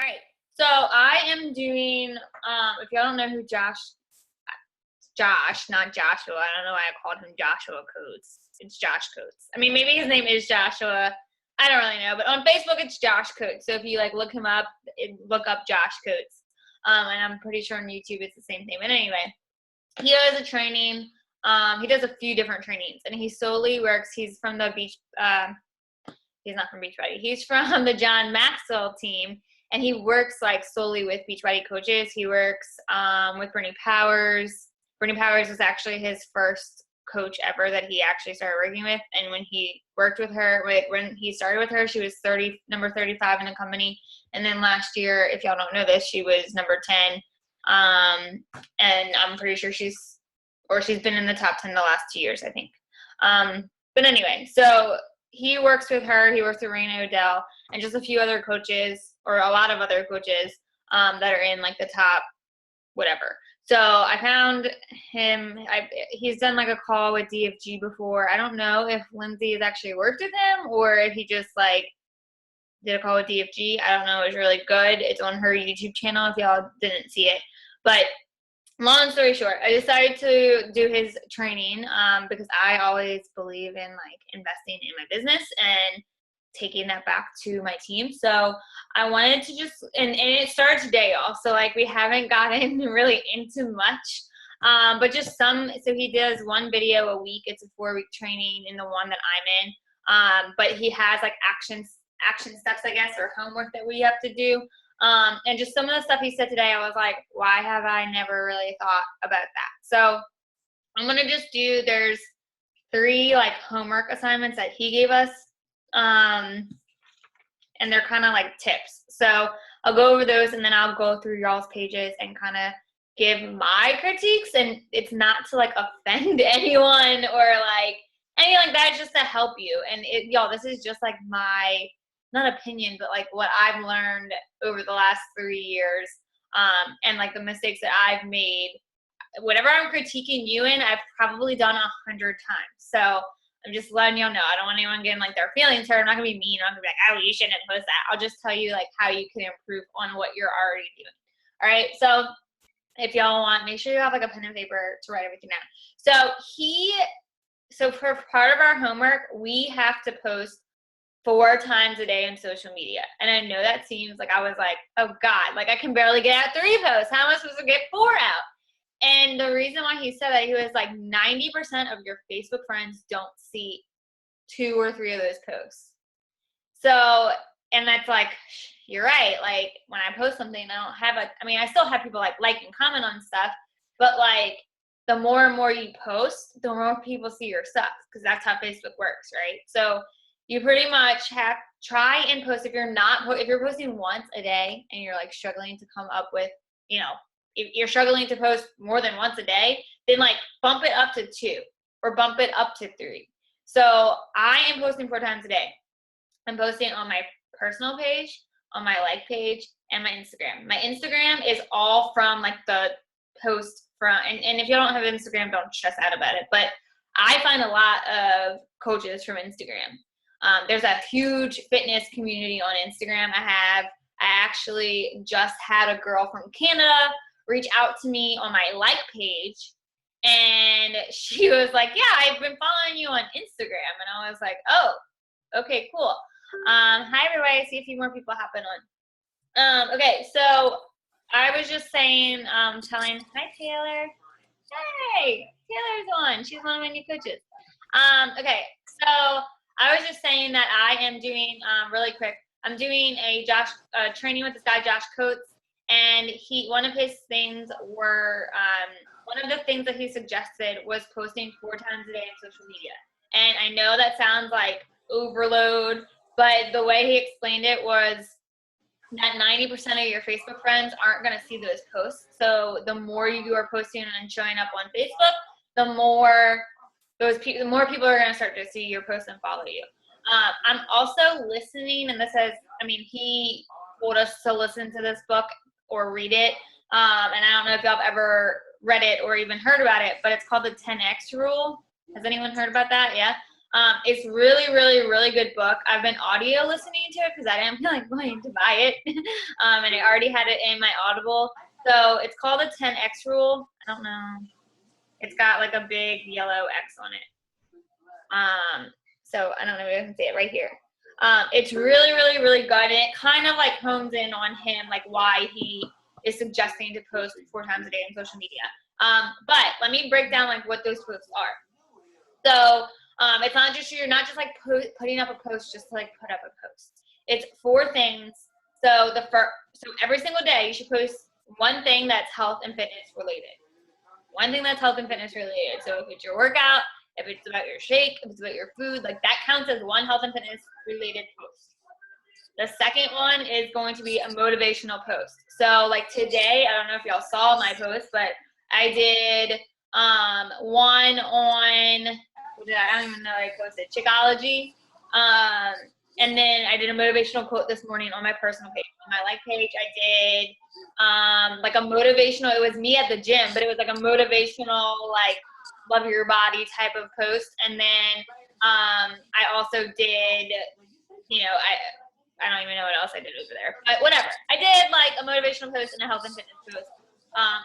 All right. So I am doing, if y'all don't know who Josh, not Joshua. I don't know why I called him Joshua Coates. It's Josh Coates. I mean, maybe his name is Joshua. I don't really know. But on Facebook, it's Josh Coates. So if you look him up, look up Josh Coates. And I'm pretty sure on YouTube it's the same thing. But anyway, he does a training. He does a few different trainings. And he solely works, he's from the he's not from Beachbody. He's from the John Maxwell team. And he works solely with Beachbody coaches. He works with Brittany Powers. Brittany Powers was actually his first coach ever that he actually started working with. And when he worked with her, when he started with her, she was number 35 in the company. And then last year, if y'all don't know this, she was number 10. And I'm pretty sure she's been in the top 10 the last 2 years, I think. But anyway, so he works with her. He works with Raina Odell and just a few other coaches, or a lot of other coaches that are in the top whatever. So I found him. He's done a call with DFG before. I don't know if Lindsay has actually worked with him or if he just did a call with DFG. I don't know. It was really good. It's on her YouTube channel if y'all didn't see it. But long story short, I decided to do his training because I always believe in investing in my business and taking that back to my team. So I wanted to just, and it started today, y'all. So we haven't gotten really into much, but just some. So he does one video a week. It's a 4-week training in the one that I'm in. But he has action steps, I guess, or homework that we have to do. And just some of the stuff he said today, I was like, why have I never really thought about that? So I'm going to just there's 3 homework assignments that he gave us. And they're kind of tips. So I'll go over those and then I'll go through y'all's pages and kind of give my critiques. And it's not to offend anyone or anything like that. It's just to help you. And y'all, this is just my, not opinion, but what I've learned over the last 3 years. And the mistakes that I've made. Whatever I'm critiquing you in, I've probably done 100 times. So I'm just letting y'all know. I don't want anyone getting their feelings hurt. I'm not gonna be mean. I'm not gonna be oh, you shouldn't post that. I'll just tell you how you can improve on what you're already doing. All right. So if y'all want, make sure you have a pen and paper to write everything down. So for part of our homework, we have to post 4 times a day on social media. And I know that seems I was oh God, I can barely get out 3 posts. How am I supposed to get 4 out? And the reason why he said that, he was 90% of your Facebook friends don't see 2 or 3 of those posts. So, and that's you're right. When I post something, I don't have I still have people like and comment on stuff, but the more and more you post, the more people see your stuff, because that's how Facebook works, right? So you pretty much have try and post. If you're posting once a day and you're struggling to come up with, if you're struggling to post more than once a day, then bump it up to 2 or bump it up to 3. So I am posting 4 times a day. I'm posting on my personal page, on my page, and my Instagram. My Instagram is all from the post from, and if you don't have Instagram, don't stress out about it. But I find a lot of coaches from Instagram. There's a huge fitness community on Instagram. I actually just had a girl from Canada reach out to me on my page, and she was yeah, I've been following you on Instagram. And I was oh, okay, cool. Hi everybody. I see a few more people hopping on. Okay, so I was just saying, telling, hi Taylor. Hey, Taylor's on. She's one of my new coaches. Okay, so I was just saying that I am doing, really quick, I'm doing a training with this guy, Josh Coates. And one of his things were, one of the things that he suggested was posting 4 times a day on social media. And I know that sounds overload, but the way he explained it was that 90% of your Facebook friends aren't going to see those posts. So the more you are posting and showing up on Facebook, the more people are going to start to see your posts and follow you. I'm also listening, and this is, he told us to listen to this book or read it. And I don't know if y'all have ever read it or even heard about it, but it's called the 10X rule. Has anyone heard about that? Yeah. It's really, really, really good book. I've been audio listening to it because I didn't feel like going to buy it. And I already had it in my Audible. So it's called the 10X rule. I don't know. It's got like a big yellow X on it. So I don't know if you can see it right here. It's really, really, really good. And it kind of like hones in on him, like why he is suggesting to post 4 times a day on social media. But let me break down like what those posts are. So it's not just, you're not just like putting up a post just to like put up a post. It's 4 things. So so every single day you should post one thing that's health and fitness related. One thing that's health and fitness related. So if it's your workout, if it's about your shake, if it's about your food, like that counts as one health and fitness related post. The second one is going to be a motivational post. So like today, I don't know if y'all saw my post, but I did one on, I don't even know I posted, Chickology. And then I did a motivational quote this morning on my personal page. On my like page, I did like a motivational, it was me at the gym, but it was like a motivational, like love your body type of post. And then I also did, you know, I don't even know what else I did over there, but whatever. I did like a motivational post and a health and fitness post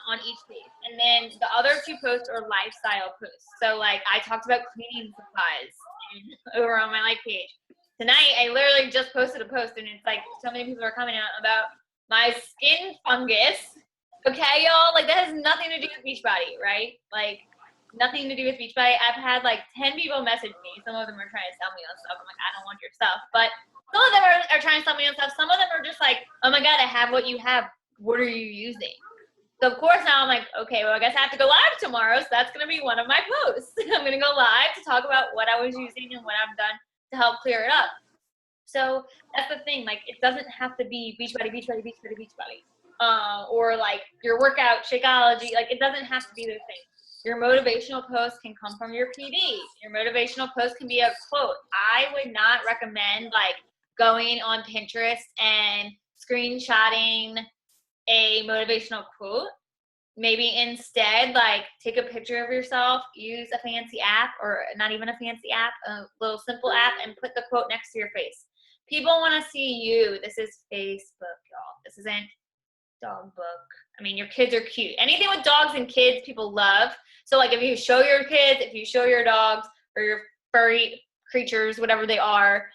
on each page. And then the other 2 posts are lifestyle posts. So like I talked about cleaning supplies over on my like page. Tonight, I literally just posted a post, and it's like so many people are commenting about my skin fungus. Okay, y'all? Like, that has nothing to do with Beachbody, right? Like, nothing to do with Beachbody. I've had, like, 10 people message me. Some of them are trying to sell me on stuff. I'm like, I don't want your stuff. But some of them are trying to sell me on stuff. Some of them are just like, oh, my God, I have what you have. What are you using? So, of course, now I'm like, okay, well, I guess I have to go live tomorrow, so that's going to be one of my posts. I'm going to go live to talk about what I was using and what I've done to help clear it up. So that's the thing, like it doesn't have to be Beachbody, Beachbody, Beachbody, Beachbody, or like your workout, Shakeology, like it doesn't have to be those things. Your motivational post can come from your PD. Your motivational post can be a quote. I would not recommend like going on Pinterest and screenshotting a motivational quote. Maybe instead, like, take a picture of yourself, use a fancy app, or not even a fancy app, a little simple app, and put the quote next to your face. People want to see you. This is Facebook, y'all. This isn't dog book. I mean, your kids are cute. Anything with dogs and kids, people love. So, like, if you show your kids, if you show your dogs, or your furry creatures, whatever they are,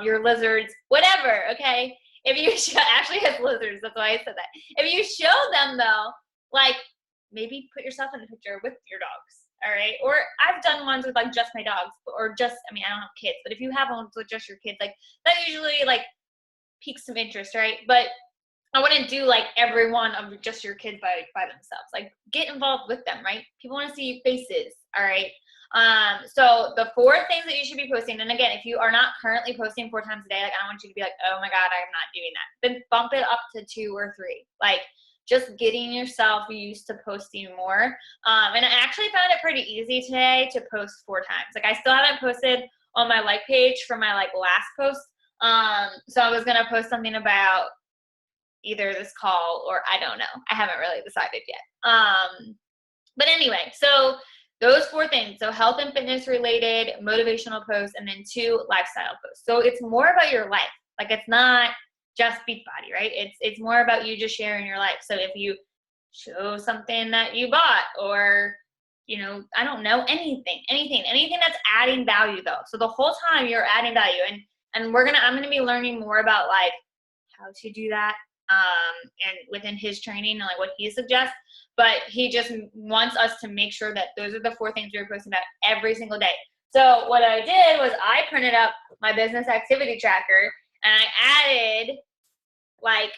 your lizards, whatever, okay? If you Ashley has lizards, that's why I said that. If you show them, though, like, maybe put yourself in a picture with your dogs, all right? Or I've done ones with, like, just my dogs, or just, I mean, I don't have kids, but if you have ones with just your kids, like, that usually, like, piques some interest, right? But I wouldn't do, like, every one of just your kids by themselves. Like, get involved with them, right? People want to see faces, all right? So the 4 things that you should be posting, and again, if you are not currently posting 4 times a day, like, I don't want you to be like, oh, my God, I'm not doing that. Then bump it up to 2 or 3. Like, just getting yourself used to posting more. And I actually found it pretty easy today to post 4 times. Like I still haven't posted on my like page for my like last post. So I was going to post something about either this call or I don't know. I haven't really decided yet. But anyway, so those 4 things. So health and fitness related, motivational posts, and then 2 lifestyle posts. So it's more about your life. Like it's not just Beachbody, right? It's more about you just sharing your life. So if you show something that you bought, or you know, I don't know, anything that's adding value though. So the whole time you're adding value, and I'm gonna be learning more about like how to do that and within his training and like what he suggests. But he just wants us to make sure that those are the 4 things we're posting about every single day. So what I did was I printed up my business activity tracker, and I added like,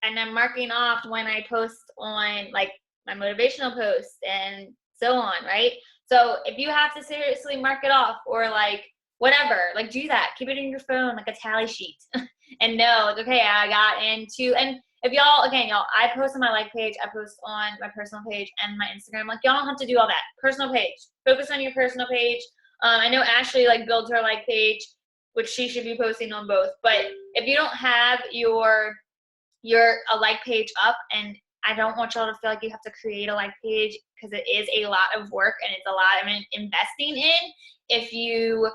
and I'm marking off when I post on like my motivational posts and so on, right? So if you have to seriously mark it off or like whatever, like do that. Keep it in your phone like a tally sheet and know, okay, I got into, and if y'all, again, y'all, I post on my like page, I post on my personal page and my Instagram. Like y'all don't have to do all that. Personal page, focus on your personal page. I know Ashley like builds her like page, which she should be posting on both. But if you don't have your a like page up, and I don't want y'all to feel like you have to create a like page because it is a lot of work and it's a lot of investing in. If you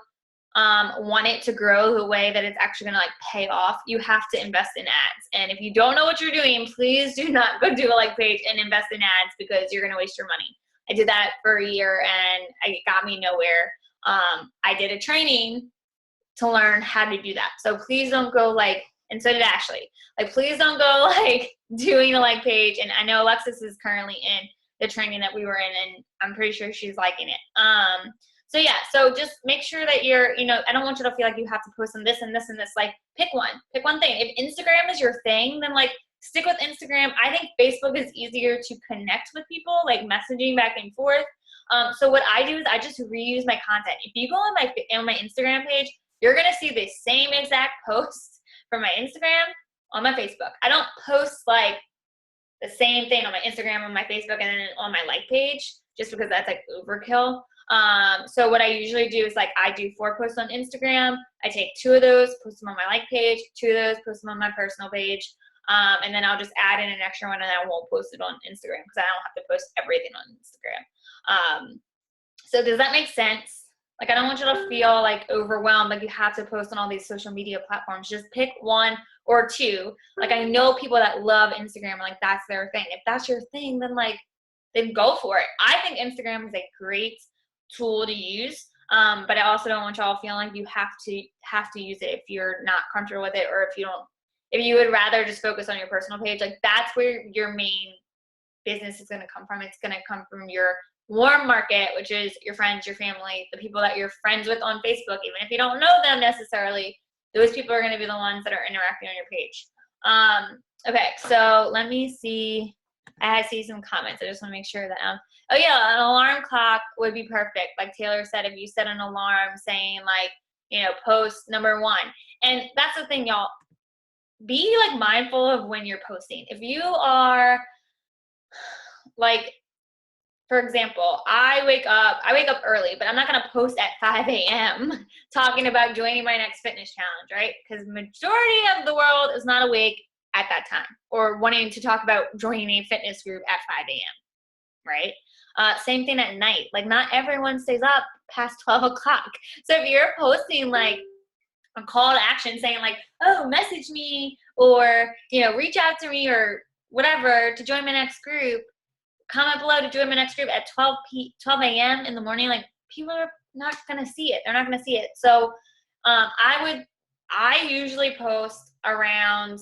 want it to grow the way that it's actually going to like pay off, you have to invest in ads. And if you don't know what you're doing, please do not go do a like page and invest in ads, because you're going to waste your money. I did that for a year and it got me nowhere. I did a training to learn how to do that. So please don't go like, and so did Ashley. Like, please don't go like doing a like page. And I know Alexis is currently in the training that we were in, and I'm pretty sure she's liking it. So yeah, so just make sure that you're, you know, I don't want you to feel like you have to post on this and this and this. Like, pick one thing. If Instagram is your thing, then like stick with Instagram. I think Facebook is easier to connect with people, like messaging back and forth. So what I do is I just reuse my content. If you go on my Instagram page, you're gonna see the same exact post from my Instagram on my Facebook. I don't post like the same thing on my Instagram, on my Facebook, and then on my like page, just because that's like overkill. So what I usually do is like I do 4 posts on Instagram. I take 2 of those, post them on my like page, 2 of those, post them on my personal page. And then I'll just add in an extra one, and I won't post it on Instagram because I don't have to post everything on Instagram. So does that make sense? Like, I don't want you to feel like overwhelmed, like you have to post on all these social media platforms. Just pick 1 or 2. Like, I know people that love Instagram, like that's their thing. If that's your thing, then go for it. I think Instagram is a great tool to use, but I also don't want y'all feeling like you have to use it if you're not comfortable with it, or if you would rather just focus on your personal page. Like, that's where your main business is going to come from. It's going to come from your warm market, which is your friends, your family, the people that you're friends with on Facebook. Even if you don't know them necessarily, those people are going to be the ones that are interacting on your page. Okay, so let me see. I see some comments. I just want to make sure that oh yeah, an alarm clock would be perfect. Like Taylor said, if you set an alarm saying like, you know, post number 1. And that's the thing, y'all. Be like mindful of when you're posting. If you are like, for example, I wake up early, but I'm not going to post at 5 a.m. talking about joining my next fitness challenge, right? Because majority of the world is not awake at that time, or wanting to talk about joining a fitness group at 5 a.m., right? Same thing at night. Like, not everyone stays up past 12 o'clock. So if you're posting like a call to action saying like, oh, message me, or, you know, reach out to me or whatever to join my next group, comment below to join my next group at 12 a.m. in the morning, like, people are not going to see it. They're not going to see it. So I usually post around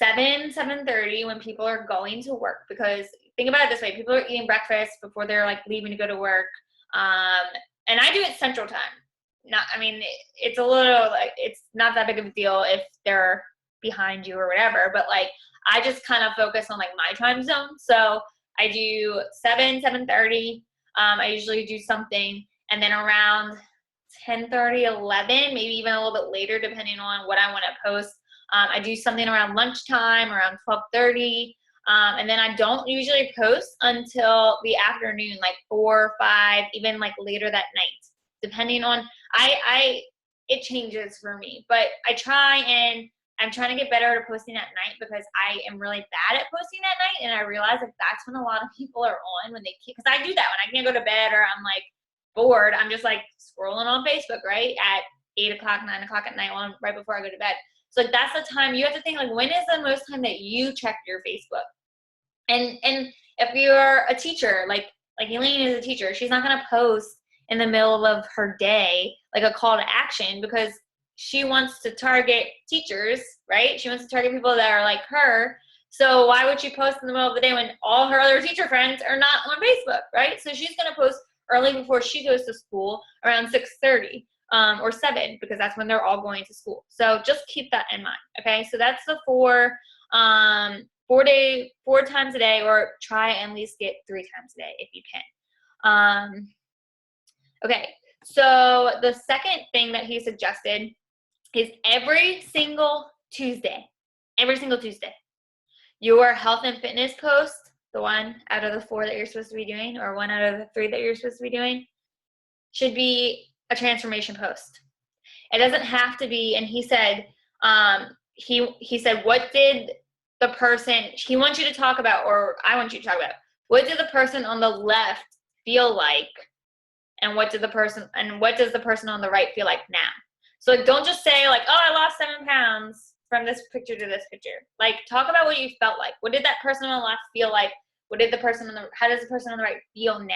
7:30 when people are going to work, because think about it this way. People are eating breakfast before they're like leaving to go to work. And I do it Central Time. It's a little like, it's not that big of a deal if they're behind you or whatever, but like, I just kind of focus on like my time zone. So I do 7:30. I usually do something, and then around 10:30, 11, maybe even a little bit later, depending on what I want to post. I do something around lunchtime, around 12:30, and then I don't usually post until the afternoon, like 4 or 5, even like later that night, depending on. It changes for me, but I'm trying to get better at posting at night, because I am really bad at posting at night, and I realize that that's when a lot of people are on, when they can't, because I do that when I can't go to bed, or I'm like bored. I'm just like scrolling on Facebook, right, at 8 o'clock, 9 o'clock at night, right before I go to bed. So like, that's the time you have to think, like, when is the most time that you check your Facebook? And if you're a teacher, like Elaine is a teacher, she's not going to post in the middle of her day like a call to action, because she wants to target teachers, right? She wants to target people that are like her. So why would she post in the middle of the day when all her other teacher friends are not on Facebook, right? So she's going to post early before she goes to school, around 6:30 or 7, because that's when they're all going to school. So just keep that in mind, okay? So that's the 4 times a day, or try and at least get 3 times a day if you can. Okay, so the second thing that he suggested is every single Tuesday, your health and fitness post, the one out of the 4 that you're supposed to be doing, or 1 out of the 3 that you're supposed to be doing, should be a transformation post. It doesn't have to be. And he said, he said, what did the person, he wants you to talk about, or I want you to talk about, what did the person on the left feel like? and what does the person on the right feel like now? So like, don't just say like, oh, I lost 7 pounds from this picture to this picture. Like, talk about what you felt like. What did that person on the left feel like? How does the person on the right feel now?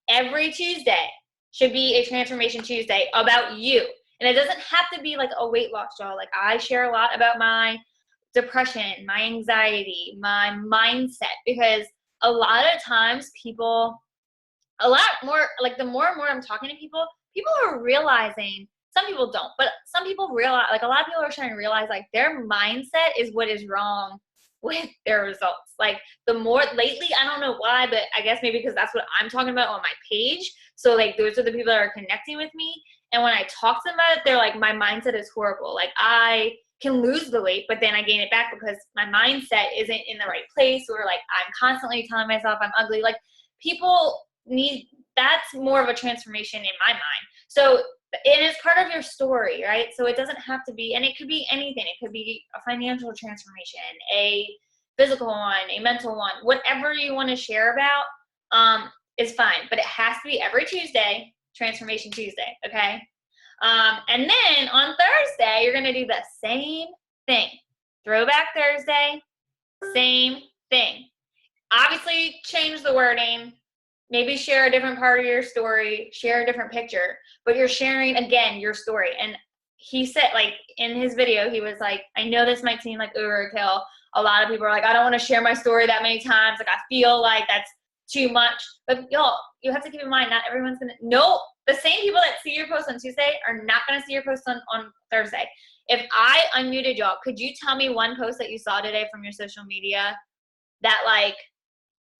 Every Tuesday should be a transformation Tuesday about you. And it doesn't have to be like a weight loss draw. Like, I share a lot about my depression, my anxiety, my mindset, because a lot of times a lot more, like the more and more I'm talking to people are realizing, some people don't, but some people realize, like a lot of people are starting to realize like their mindset is what is wrong with their results. Like the more lately, I don't know why, but I guess maybe because that's what I'm talking about on my page. So like those are the people that are connecting with me. And when I talk to them about it, they're like, my mindset is horrible. Like I can lose the weight, but then I gain it back because my mindset isn't in the right place, or like I'm constantly telling myself I'm ugly. Like people that's more of a transformation in my mind. So it is part of your story, right? So it doesn't have to be, and it could be anything. It could be a financial transformation, a physical one, a mental one, whatever you want to share about is fine, but it has to be every Tuesday, Transformation Tuesday, okay? And then on Thursday, you're going to do the same thing. Throwback Thursday, same thing. Obviously, change the wording. Maybe share a different part of your story, share a different picture, but you're sharing, again, your story. And he said, like, in his video, he was like, I know this might seem like overkill. A lot of people are like, I don't want to share my story that many times. Like, I feel like that's too much. But y'all, you have to keep in mind, not everyone's going to, no, the same people that see your post on Tuesday are not going to see your post on Thursday. If I unmuted y'all, could you tell me one post that you saw today from your social media that, like,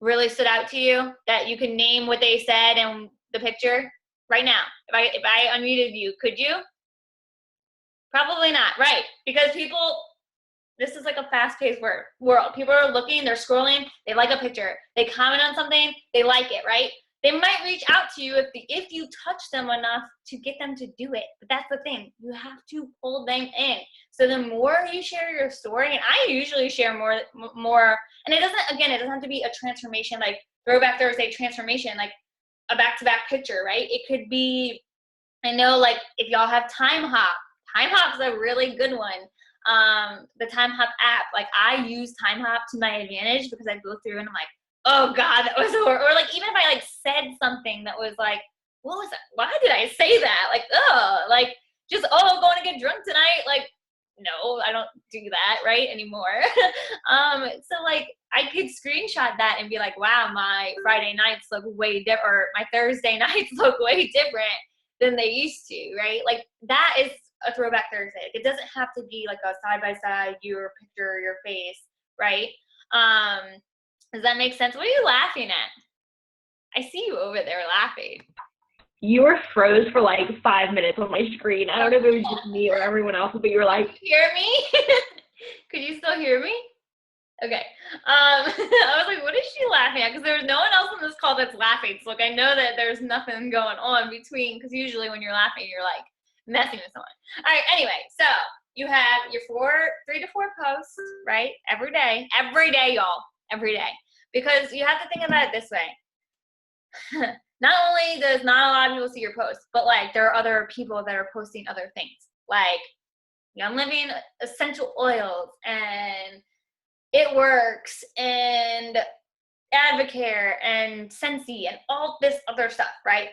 really stood out to you, that you can name what they said and the picture right now? If I unmuted you, could you? Probably not, right? Because this is like a fast-paced world. People are looking, they're scrolling, they like a picture, they comment on something, they like it, right? They might reach out to you if you touch them enough to get them to do it. But that's the thing, you have to pull them in. So the more you share your story, and I usually share more, and it doesn't have to be a transformation, like Throwback Thursday transformation, like a back-to-back picture, right? It could be, I know, like if y'all have Time Hop's a really good one. The Time Hop app, like I use Time Hop to my advantage because I go through and I'm like, oh God, that was horrible. Or like, even if I like said something that was like, what was that? Why did I say that? Like, like just, going to get drunk tonight. Like, no, I don't do that right anymore. So like I could screenshot that and be like, wow, my Friday nights look way different, or my Thursday nights look way different than they used to, right? Like that is a Throwback Thursday. It doesn't have to be like a side-by-side, your picture, your face, right? Does that make sense? What are you laughing at? I see you over there laughing. You were froze for like 5 minutes on my screen. I don't know if it was just me or everyone else, but you were like, could you hear me? Could you still hear me? Okay. I was like, what is she laughing at? Because there was no one else on this call that's laughing. So like, I know that there's nothing going on between, because usually when you're laughing, you're like messing with someone. All right. Anyway, so you have your 3 to 4 posts, right? Every day, y'all, every day. Because you have to think about it this way. Not only does not a lot of people see your posts, but like there are other people that are posting other things, like Young Living essential oils and It Works and Advocare and Scentsy and all this other stuff, right?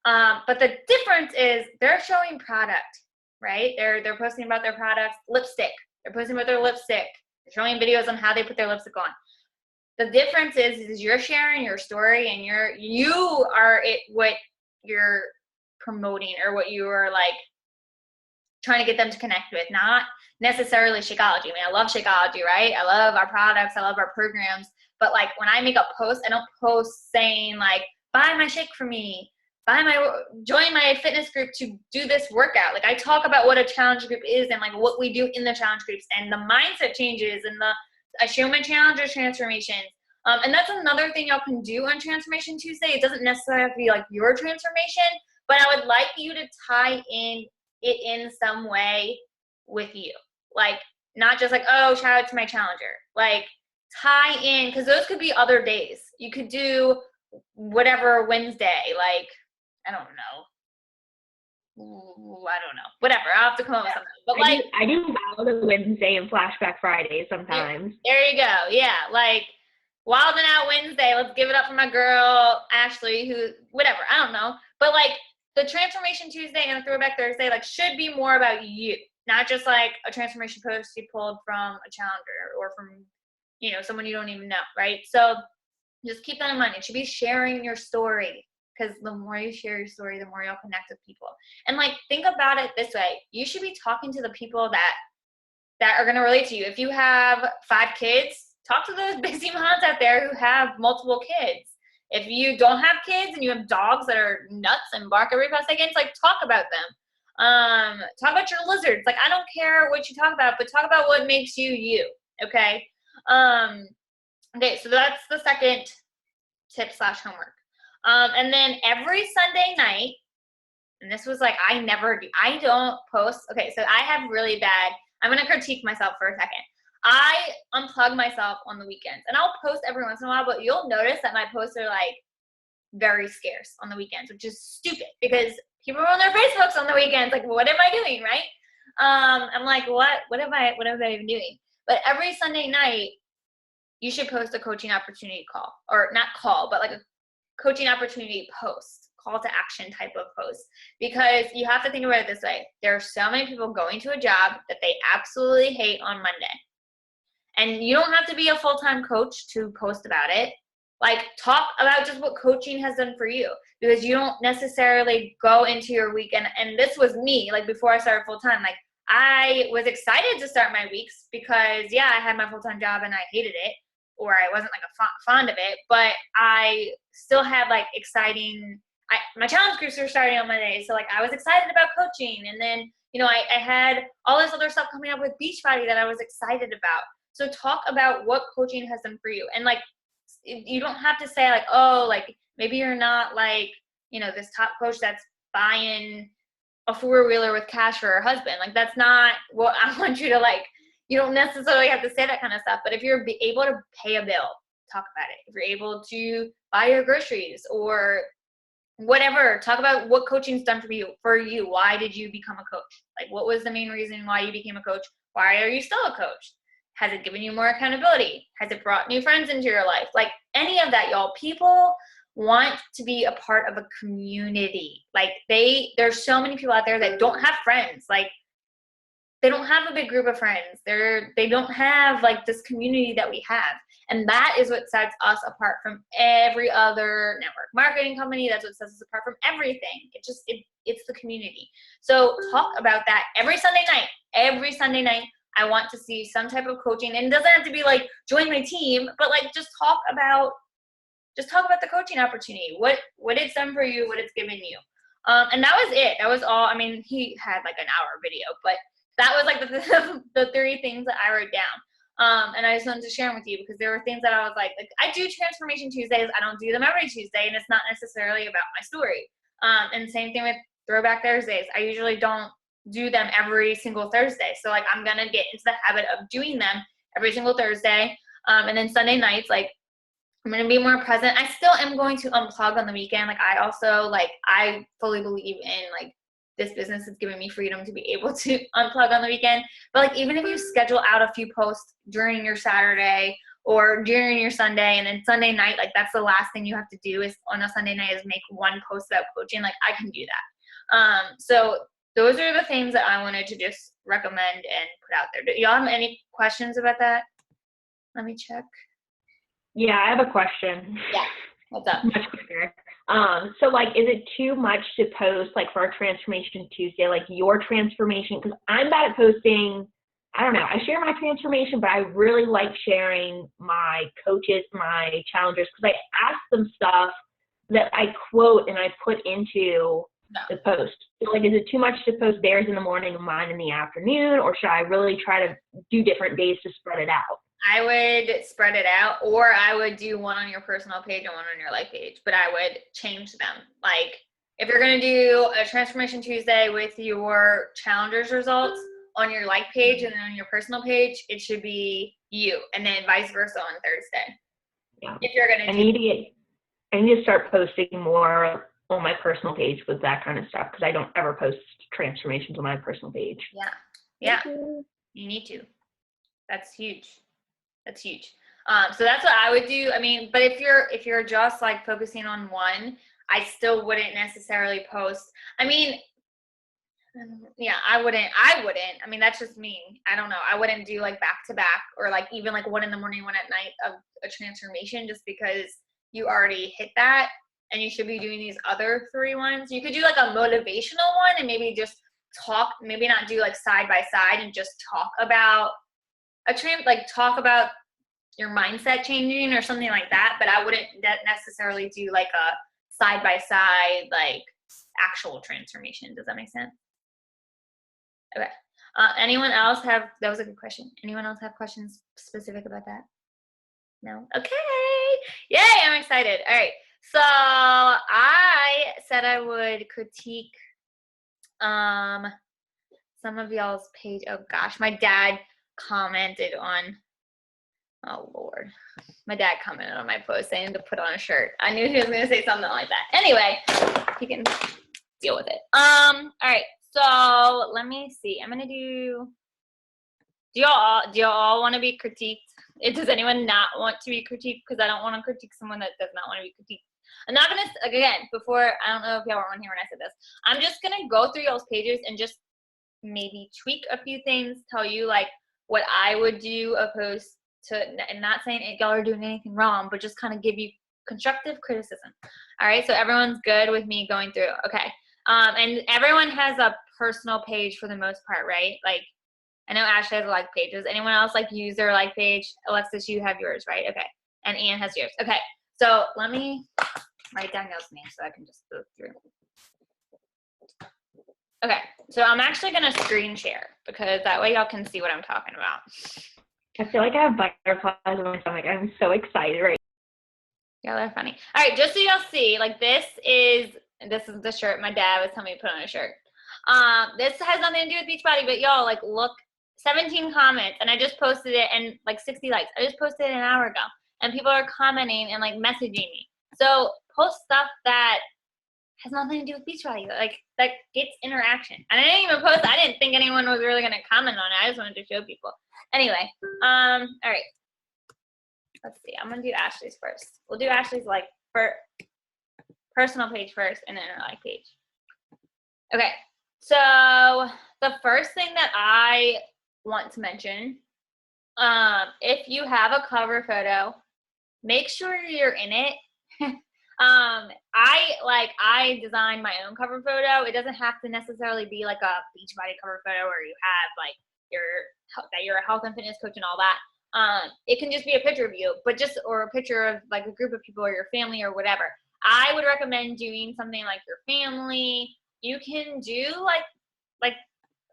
But the difference is they're showing product, right? They're posting about their products. Lipstick, they're posting about their lipstick. They're showing videos on how they put their lipstick on. The difference is you're sharing your story, and you are what you're promoting, or what you are like trying to get them to connect with, not necessarily Shakeology. I mean, I love Shakeology, right? I love our products, I love our programs, but like when I make a post, I don't post saying like, buy my shake for me, join my fitness group to do this workout. Like I talk about what a challenge group is and like what we do in the challenge groups and the mindset changes and I show my challenges transformations. And that's another thing y'all can do on Transformation Tuesday. It doesn't necessarily have to be like your transformation, but I would like you to tie in it in some way with you. Like not just like, oh, shout out to my challenger. Like tie in, because those could be other days. You could do whatever Wednesday, like, I don't know. Ooh, I don't know. Whatever. I'll have to come up with something. But like, I do Wild Wednesday and Flashback Friday sometimes. There you go. Yeah, like Wild and Out Wednesday. Let's give it up for my girl Ashley, who whatever. I don't know, but like the Transformation Tuesday and the Throwback Thursday like should be more about you, not just like a transformation post you pulled from a challenger or from someone you don't even know, right? So just keep that in mind. It should be sharing your story. Because the more you share your story, the more you'll connect with people. And like, think about it this way. You should be talking to the people that are going to relate to you. If you have 5 kids, talk to those busy moms out there who have multiple kids. If you don't have kids and you have dogs that are nuts and bark every 5 seconds, like, talk about them. Talk about your lizards. Like, I don't care what you talk about, but talk about what makes you you, okay? Okay, so that's the second tip/homework. And then every Sunday night, and this was like, I don't post. Okay, so I have really bad, I'm going to critique myself for a second. I unplug myself on the weekends, and I'll post every once in a while, but you'll notice that my posts are like very scarce on the weekends, which is stupid because people are on their Facebooks on the weekends. Like, what am I doing, right? I'm like, what am I even doing? But every Sunday night, you should post a coaching opportunity call, or not call, but like a coaching opportunity post, call to action type of post, because you have to think about it this way. There are so many people going to a job that they absolutely hate on Monday. And you don't have to be a full-time coach to post about it. Like, talk about just what coaching has done for you, because you don't necessarily go into your weekend. And this was me, like, before I started full-time, like, I was excited to start my weeks because, yeah, I had my full-time job and I hated it, or I wasn't like fond of it, but I still had like exciting, my challenge groups were starting on Monday. So like, I was excited about coaching. And then, I had all this other stuff coming up with Beachbody that I was excited about. So talk about what coaching has done for you. And like, you don't have to say like, oh, like maybe you're not like, this top coach that's buying a 4-wheeler with cash for her husband. Like, that's not what I want you to like. You don't necessarily have to say that kind of stuff, but if you're able to pay a bill, talk about it. If you're able to buy your groceries or whatever, talk about what coaching's done for you. Why did you become a coach? Like, what was the main reason why you became a coach? Why are you still a coach? Has it given you more accountability? Has it brought new friends into your life? Like, any of that, y'all. People want to be a part of a community. Like, there's so many people out there that don't have friends. Like, they don't have a big group of friends. They don't have like this community that we have. And that is what sets us apart from every other network marketing company. That's what sets us apart from everything. It's the community. So talk about that every Sunday night. Every Sunday night, I want to see some type of coaching. And it doesn't have to be like, join my team, but like, just talk about the coaching opportunity. What it's done for you, what it's given you. And that was it. That was all. I mean, he had like an hour video, but that was like the 3 things that I wrote down. And I just wanted to share them with you because there were things that I was like I do Transformation Tuesdays. I don't do them every Tuesday, and it's not necessarily about my story. And same thing with Throwback Thursdays. I usually don't do them every single Thursday. So like, I'm going to get into the habit of doing them every single Thursday. And then Sunday nights, like, I'm going to be more present. I still am going to unplug on the weekend. Like, I also, like, I fully believe in, like, this business has given me freedom to be able to unplug on the weekend. But like, even if you schedule out a few posts during your Saturday or during your Sunday, and then Sunday night, like, that's the last thing you have to do is on a Sunday night is make one post about coaching. Like, I can do that. So those are the things that I wanted to just recommend and put out there. Do y'all have any questions about that? Let me check. Yeah, I have a question. Yeah. What's up? Much quicker. So like, is it too much to post like for our Transformation Tuesday, like your transformation? Because I'm bad at posting. I don't know. I share my transformation, but I really like sharing my coaches, my challengers, because I ask them stuff that I quote and I put into the post. So like, is it too much to post theirs in the morning and mine in the afternoon, or should I really try to do different days to spread it out? I would spread it out, or I would do one on your personal page and one on your life page, but I would change them. Like, if you're going to do a Transformation Tuesday with your challengers results on your like page and then on your personal page, it should be you, and then vice versa on Thursday. Yeah. If you're going to I need to start posting more on my personal page with that kind of stuff because I don't ever post transformations on my personal page. Yeah. Yeah. You need to. That's huge. That's huge. So that's what I would do. I mean, but if you're just like focusing on one, I still wouldn't necessarily post. I mean, yeah, I wouldn't. I mean, that's just me. I don't know. I wouldn't do like back to back or like even like one in the morning, one at night of a transformation just because you already hit that and you should be doing these other 3 ones. You could do like a motivational one and maybe just talk, maybe not do like side by side and just talk about talk about your mindset changing or something like that. But I wouldn't necessarily do like a side by side, like actual transformation. Does that make sense? Okay. Anyone else have, that was a good question. Anyone else have questions specific about that? No? Okay. Yay, I'm excited. All right. So I said I would critique some of y'all's page. Oh gosh, my dad commented on, oh Lord. My dad commented on my post saying to put on a shirt. I knew he was going to say something like that. Anyway, he can deal with it. All right. So let me see. I'm gonna do y'all want to be critiqued? Does anyone not want to be critiqued? Because I don't want to critique someone that does not want to be critiqued. I'm not gonna, again, before, I don't know if y'all were on here when I said this. I'm just gonna go through y'all's pages and just maybe tweak a few things, tell you like what I would do opposed to, and not saying y'all are doing anything wrong, but just kind of give you constructive criticism. All right, so everyone's good with me going through. Okay. And everyone has a personal page for the most part, right? Like, I know Ashley has a like page. Does anyone else like use their like page? Alexis, you have yours, right? Okay. And Ian has yours. Okay. So let me write down those names so I can just go through. Okay. So I'm actually going to screen share because that way y'all can see what I'm talking about. I feel like I have butterflies in my stomach. I'm so excited right Y'all are funny. All right, just so y'all see, like this is the shirt my dad was telling me to put on a shirt. This has nothing to do with Beachbody, but y'all, like, look, 17 comments, and I just posted it, and like 60 likes. I just posted it an hour ago, and people are commenting and like messaging me. So post stuff that has nothing to do with Beachbody, like that gets interaction. And I didn't even post. I didn't think anyone was really gonna comment on it. I just wanted to show people. Anyway, all right. Let's see. I'm gonna do Ashley's first. We'll do Ashley's like personal page first, and then her like page. Okay. So the first thing that I want to mention, if you have a cover photo, make sure you're in it. I designed my own cover photo. It doesn't have to necessarily be like a Beachbody cover photo where you have like you're a health and fitness coach and all that. It can just be a picture of you, or a picture of like a group of people or your family or whatever. I would recommend doing something like your family. You can do like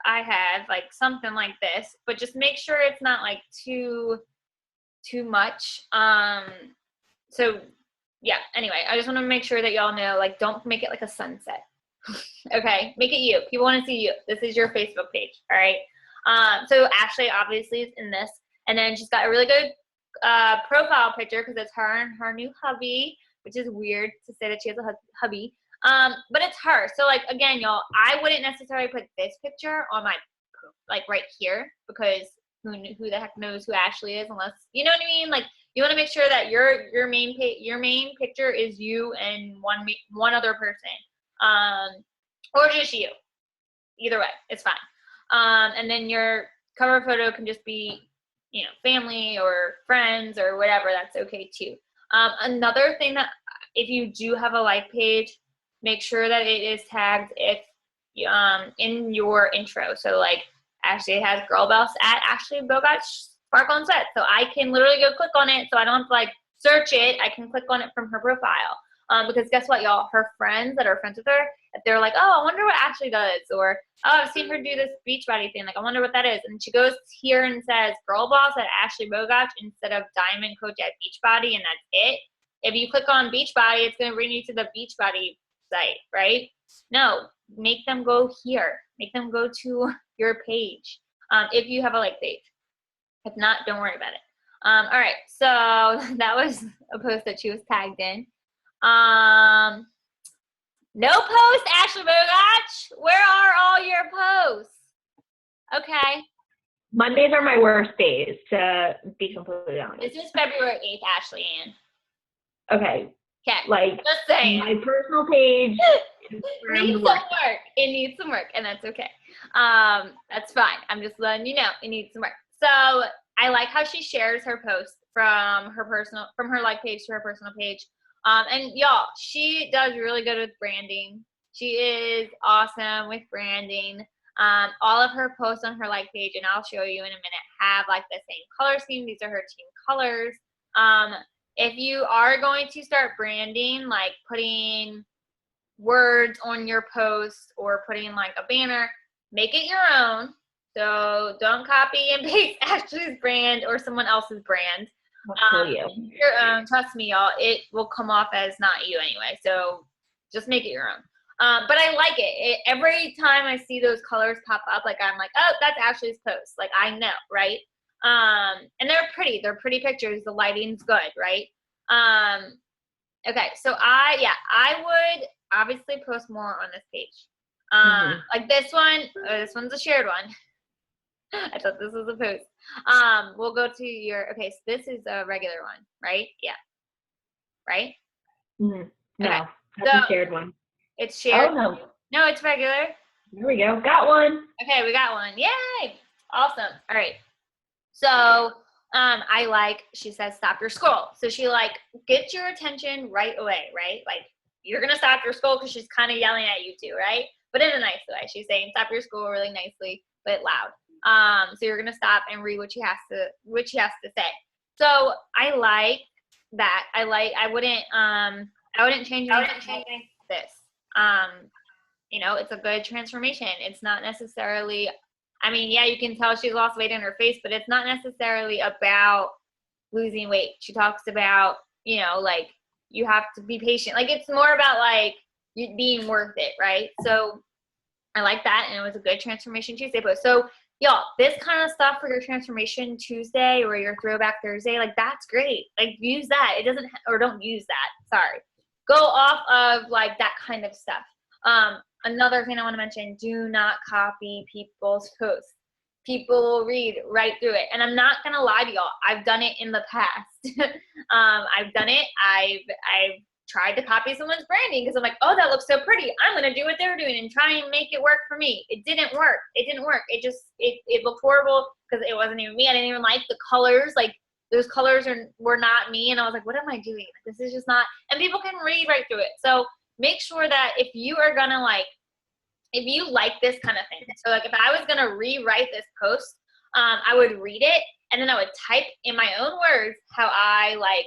I have, like something like this, but just make sure it's not like too much. So yeah, anyway, I just want to make sure that y'all know, like, don't make it like a sunset. Okay, make it you. People want to see you. This is your Facebook page, all right? So Ashley obviously is in this, and then she's got a really good profile picture because it's her and her new hubby, which is weird to say that she has a hubby. But it's her. So like, again, y'all, I wouldn't necessarily put this picture on my, like right here, because who the heck knows who Ashley is, unless, you know what I mean? Like, you want to make sure that your main picture is you and one other person, or just you. Either way, it's fine. And then your cover photo can just be, you know, family or friends or whatever. That's okay too. Another thing that, if you do have a like page, make sure that it is tagged in your intro. So like, Ashley has Girl Boss at Ashley Bogart Sparkle and Sweat. So I can literally go click on it. So I don't have to like search it. I can click on it from her profile. Because guess what, y'all? Her friends that are friends with her, if they're like, oh, I wonder what Ashley does, or oh, I've seen her do this Beachbody thing, like I wonder what that is, and she goes here and says Girl Boss at Ashley Bogach instead of Diamond Coach at Beachbody, and that's it. If you click on Beachbody, it's going to bring you to the Beachbody site, right? No, make them go here. Make them go to your page, if you have a like page. If not, don't worry about it. All right, so that was a post that she was tagged in. No post, Ashley Bogach. Where are all your posts? Okay. Mondays are my worst days, to be completely honest. This is February 8th, Ashley Ann. Okay. Okay. Like, just saying. My personal page needs some work. It needs some work, and that's okay. That's fine. I'm just letting you know it needs some work. So I like how she shares her posts from her like page to her personal page. And y'all, she does really good with branding. She is awesome with branding. All of her posts on her like page, and I'll show you in a minute, have like the same color scheme. These are her team colors. If you are going to start branding, like putting words on your post or putting like a banner, make it your own. So don't copy and paste Ashley's brand or someone else's brand. Your own. Trust me, y'all, it will come off as not you anyway. So just make it your own. But I like it. Every time I see those colors pop up, like I'm like, oh, that's Ashley's post. Like I know, right? And they're pretty. They're pretty pictures. The lighting's good, right? Okay, so I would obviously post more on this page. Like this one, this one's a shared one. I thought this was a post. We'll go to your, okay, so this is a regular one, right? Yeah. Right? No, okay. That's a shared one. It's shared. Oh, no. No, it's regular. There we go. Got one. Okay, we got one. Yay! Awesome. All right. So I like, she says, stop your scroll. So she like gets your attention right away, right? Like you're going to stop your scroll because she's kind of yelling at you too, right? But in a nice way. She's saying stop your scroll really nicely, but loud. So you're going to stop and read what she has to say. So I like that. I wouldn't change anything this. You know, it's a good transformation. It's not necessarily, I mean, yeah, you can tell she's lost weight in her face, but it's not necessarily about losing weight. She talks about, you know, like you have to be patient. Like it's more about like you being worth it, right? So I like that, and it was a good Transformation Tuesday post. So y'all, this kind of stuff for your Transformation Tuesday or your Throwback Thursday, like that's great. Like use that. It doesn't, or don't use that. Sorry. Go off of like that kind of stuff. Another thing I want to mention, do not copy people's posts. People will read right through it. And I'm not going to lie to y'all. I've done it in the past. I've done it. I've tried to copy someone's branding because I'm like, oh, that looks so pretty. I'm going to do what they're doing and try and make it work for me. It didn't work. It looked horrible because it wasn't even me. I didn't even like the colors. Like those colors were not me. And I was like, what am I doing? This is just not, and people can read right through it. So make sure that if you are going to like, if you like this kind of thing, so like if I was going to rewrite this post, I would read it and then I would type in my own words how I like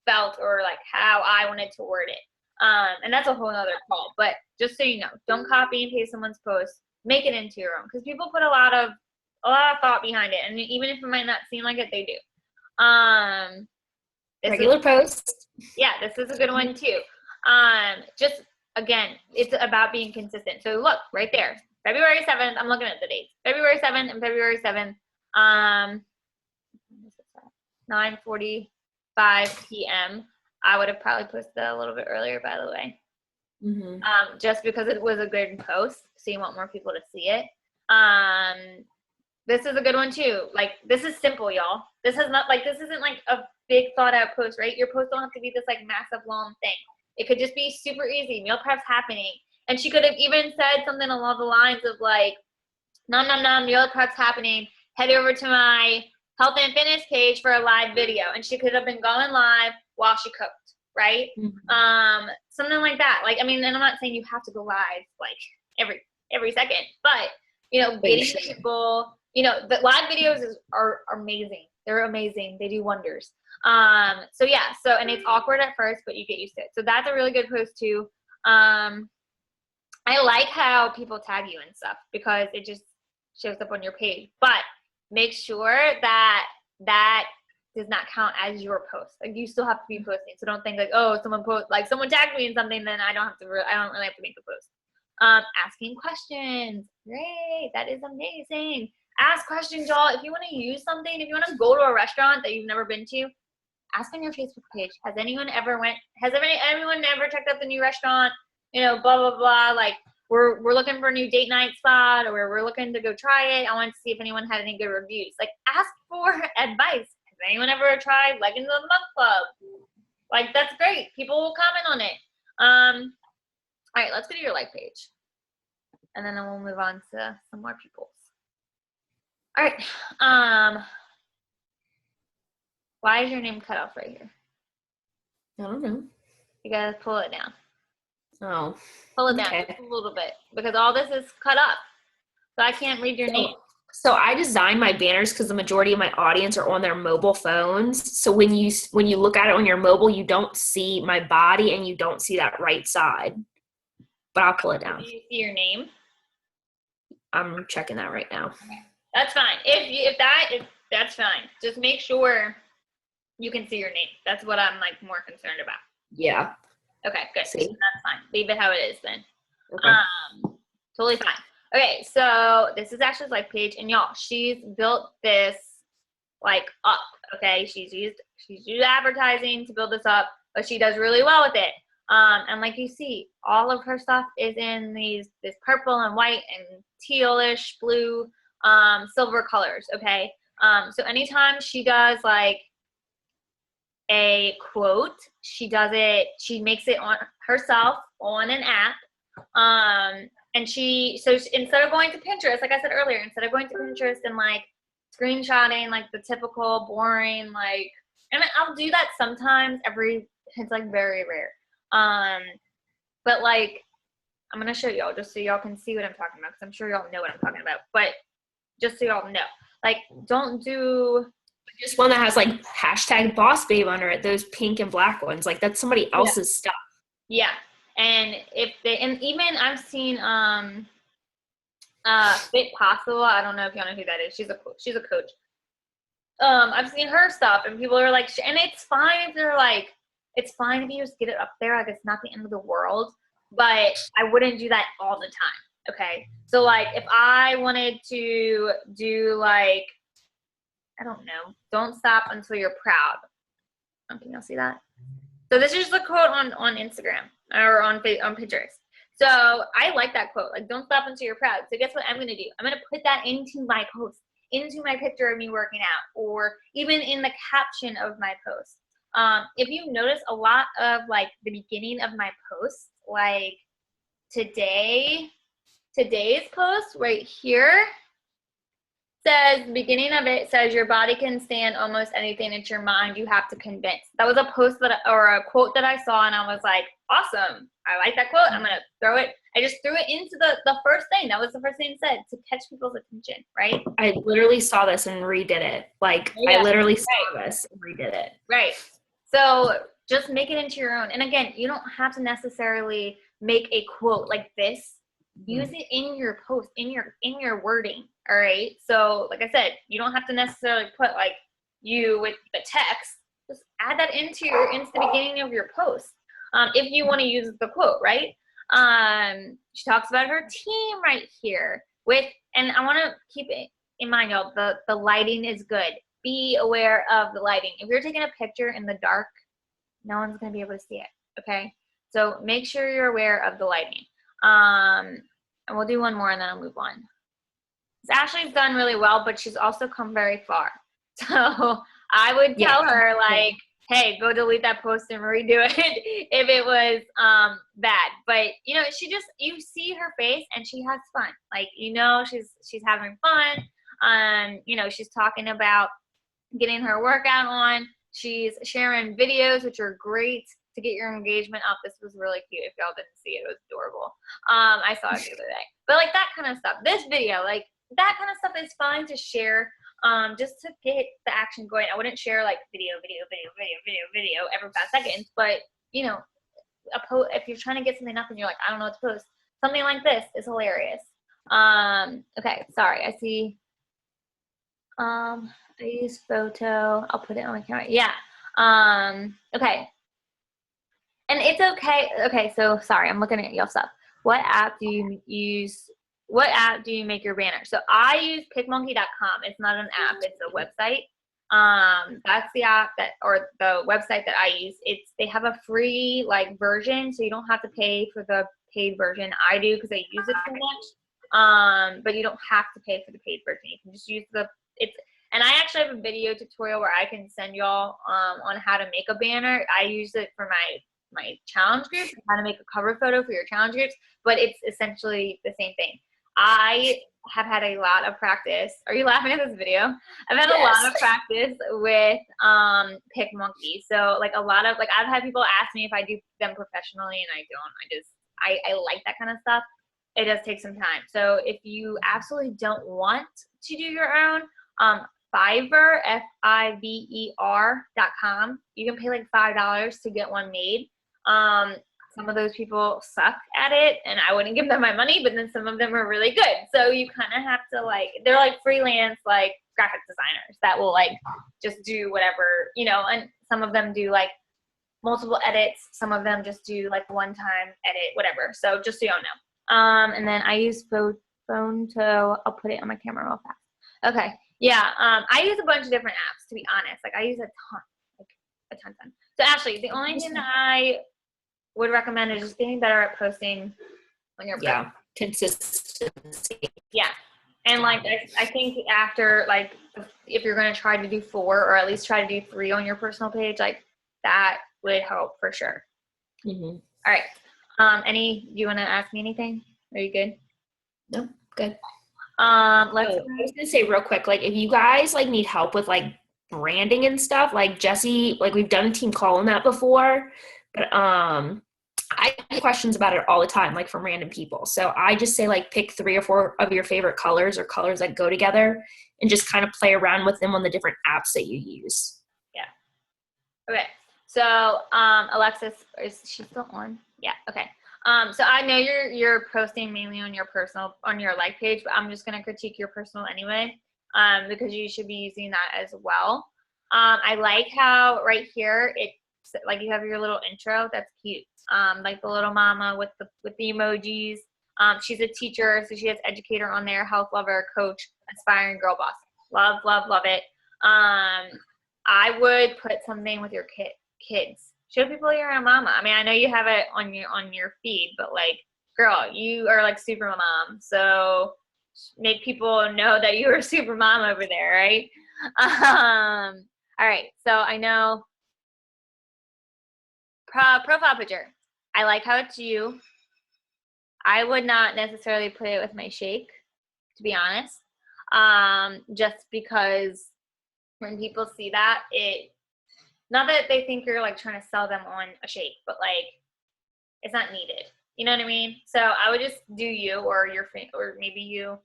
felt or like how I wanted to word it. And that's a whole nother call, but just so you know, don't copy and paste someone's post, make it into your own, because people put a lot of thought behind it. And even if it might not seem like it, they do. Regular post. Yeah, this is a good one too. Just again, it's about being consistent. So look right there, February 7th. I'm looking at the dates. February 7th and February 7th. 9:45 p.m. I would have probably posted that a little bit earlier, by the way. Just because it was a good post, so you want more people to see it. This is a good one too. Like this is simple, y'all. This isn't like a big thought out post, right? Your post don't have to be this like massive long thing. It could just be super easy. Meal prep's happening. And she could have even said something along the lines of like, nom nom nom, meal prep's happening. Head over to my health and fitness page for a live video. And she could have been going live while she cooked, right? Something like that. Like, I mean, and I'm not saying you have to go live like every second, but you know, getting people, you know, the live videos are amazing. They're amazing. They do wonders. So yeah, and it's awkward at first, but you get used to it. So that's a really good post too. I like how people tag you and stuff because it just shows up on your page, but make sure that does not count as your post. Like you still have to be posting. So don't think like, oh, someone tagged me in something, then I don't really have to make the post. Asking questions. Great. That is amazing. Ask questions, y'all. If you want to use something, if you want to go to a restaurant that you've never been to, ask on your Facebook page. Has anyone ever checked out the new restaurant? blah, blah, blah. Like, we're looking for a new date night spot, or we're looking to go try it. I wanted to see if anyone had any good reviews. Like, ask for advice. Has anyone ever tried Leggings of the Month Club? Like, that's great. People will comment on it. All right, let's go to your like page. And then we'll move on to some more people's. All right. Why is your name cut off right here? I don't know. You gotta pull it down. Oh. Pull it down just a little bit, because all this is cut up. So I can't read your name. So I designed my banners because the majority of my audience are on their mobile phones. So when you look at it on your mobile, you don't see my body and you don't see that right side. But I'll pull it down. Do you see your name? I'm checking that right now. Okay. That's fine. That's fine. Just make sure you can see your name. That's what I'm like more concerned about. Yeah. Okay, good. See? That's fine. Leave it how it is then. Okay. Totally fine. Okay, so this is Ashley's like page, and y'all, she's built this like up. Okay, she's used advertising to build this up, but she does really well with it. And like you see, all of her stuff is in this purple and white and tealish blue, silver colors. Okay, so anytime she does like a quote, she makes it on herself on an app. And instead of going to Pinterest, like I said earlier, instead of going to Pinterest and like screenshotting like the typical boring, like, and I'll do that sometimes it's like very rare. But like, I'm going to show y'all just so y'all can see what I'm talking about, because I'm sure y'all know what I'm talking about, but just so y'all know, like, don't do just one that has like hashtag boss babe under it, those pink and black ones, like that's somebody else's stuff. Yeah. And even I've seen Fit Possible. I don't know if y'all know who that is. She's a coach. I've seen her stuff, and people are like, and it's fine if they're like, it's fine if you just get it up there. Like, it's not the end of the world, but I wouldn't do that all the time. Okay. So like, if I wanted to do like, I don't know, don't stop until you're proud. Can y'all see that? So this is just a quote on Instagram or on Pinterest. So I like that quote, like, don't stop until you're proud. So guess what I'm going to do? I'm going to put that into my post, into my picture of me working out, or even in the caption of my post. If you notice, a lot of like the beginning of my posts, like today's post right here, says, beginning of it says, your body can stand almost anything that your mind you have to convince. That was a post or a quote that I saw, and I was like, awesome. I like that quote. I'm going to throw it. I just threw it into the first thing. That was the first thing it said, to catch people's attention, right? I literally saw this and redid it. Like, I literally saw this and redid it. Right. So just make it into your own. And again, you don't have to necessarily make a quote like this. Use it in your post, in your wording. All right. So like I said, you don't have to necessarily put like you with the text. Just add that into the beginning of your post. If you want to use the quote, right? She talks about her team right here and I want to keep it in mind, y'all, the lighting is good. Be aware of the lighting. If you're taking a picture in the dark, no one's going to be able to see it. Okay. So make sure you're aware of the lighting. And we'll do one more and then I'll move on. So Ashley's done really well, but she's also come very far. So I would tell her, like, hey, go delete that post and redo it if it was bad. But you see her face and she has fun. Like, she's having fun. She's talking about getting her workout on. She's sharing videos, which are great to get your engagement up. This was really cute. If y'all didn't see it, it was adorable. I saw it the other day. But like that kind of stuff, this video, like that kind of stuff is fine to share, just to get the action going. I wouldn't share like video every 5 seconds, but if you're trying to get something up and you're like, I don't know what to post, something like this is hilarious. Okay, sorry, I see. I use photo. I'll put it on my camera. Yeah. Okay. And it's okay. Okay, so sorry, I'm looking at your stuff. What app do you use? What app do you make your banner? So I use PicMonkey.com. It's not an app, it's a website. That's the app or the website that I use. They have a free like version, so you don't have to pay for the paid version. I do because I use it so much. But you don't have to pay for the paid version. You can just use and I actually have a video tutorial where I can send y'all on how to make a banner. I use it for my challenge groups, how to make a cover photo for your challenge groups, but it's essentially the same thing. I have had a lot of practice. Are you laughing at this video? I've had a lot of practice with PicMonkey. So like I've had people ask me if I do them professionally, and I don't. I like that kind of stuff. It does take some time. So if you absolutely don't want to do your own, Fiverr, FIVER.com. You can pay like $5 to get one made. Some of those people suck at it, and I wouldn't give them my money, but then some of them are really good. So you kind of have to they're like freelance, like graphic designers that will like just do whatever, and some of them do like multiple edits. Some of them just do like one-time edit, whatever. So just so y'all know. And then I use Photo. I'll put it on my camera real fast. Okay. Yeah. I use a bunch of different apps, to be honest. Like I use a ton, like a ton. So Ashley, the only thing that I would recommend is just getting better at posting on your post. Consistency. Yeah. And like I think after like if you're going to try to do 4 or at least try to do 3 on your personal page, like that would help for sure. Mm-hmm. All right. Do you want to ask me anything? Are you good? No, good. I was gonna say real quick, like if you guys like need help with like branding and stuff, like Jesse, like we've done a team call on that before, but I get questions about it all the time, like from random people. So I just say like pick 3 or 4 of your favorite colors or colors that go together and just kind of play around with them on the different apps that you use. Yeah. Okay. So Alexis, is she still on? Yeah. Okay. So I know you're posting mainly on your like page, but I'm just gonna critique your personal anyway, because you should be using that as well. I like how right here it's like you have your little intro. That's cute. Like the little mama with the emojis. She's a teacher, so she has educator on there, health lover, coach, aspiring girl boss. Love it. I would put something with your kids. Show people you're a mama. I mean, I know you have it on your feed, but like, girl, you are like super mom. So make people know that you're a super mom over there, right? All right. So I know profile picture. I like how it's you. I would not necessarily put it with my shake, to be honest. Just because when people see that, not that they think you're like trying to sell them on a shake, but like it's not needed. You know what I mean? So I would just do you or or maybe you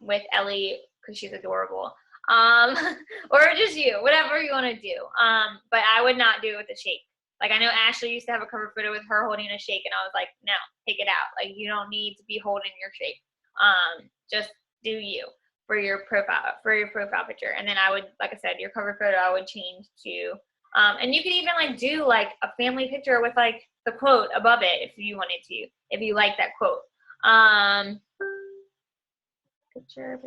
with Ellie because she's adorable. Or just you, whatever you want to do. But I would not do it with a shake. Like I know Ashley used to have a cover photo with her holding a shake, and I was like, no, take it out. Like you don't need to be holding your shake. Just do you for your profile picture. And then I would, like I said, your cover photo I would change to and you could even like do like a family picture with like the quote above it if you wanted to, if you like that quote. Picture.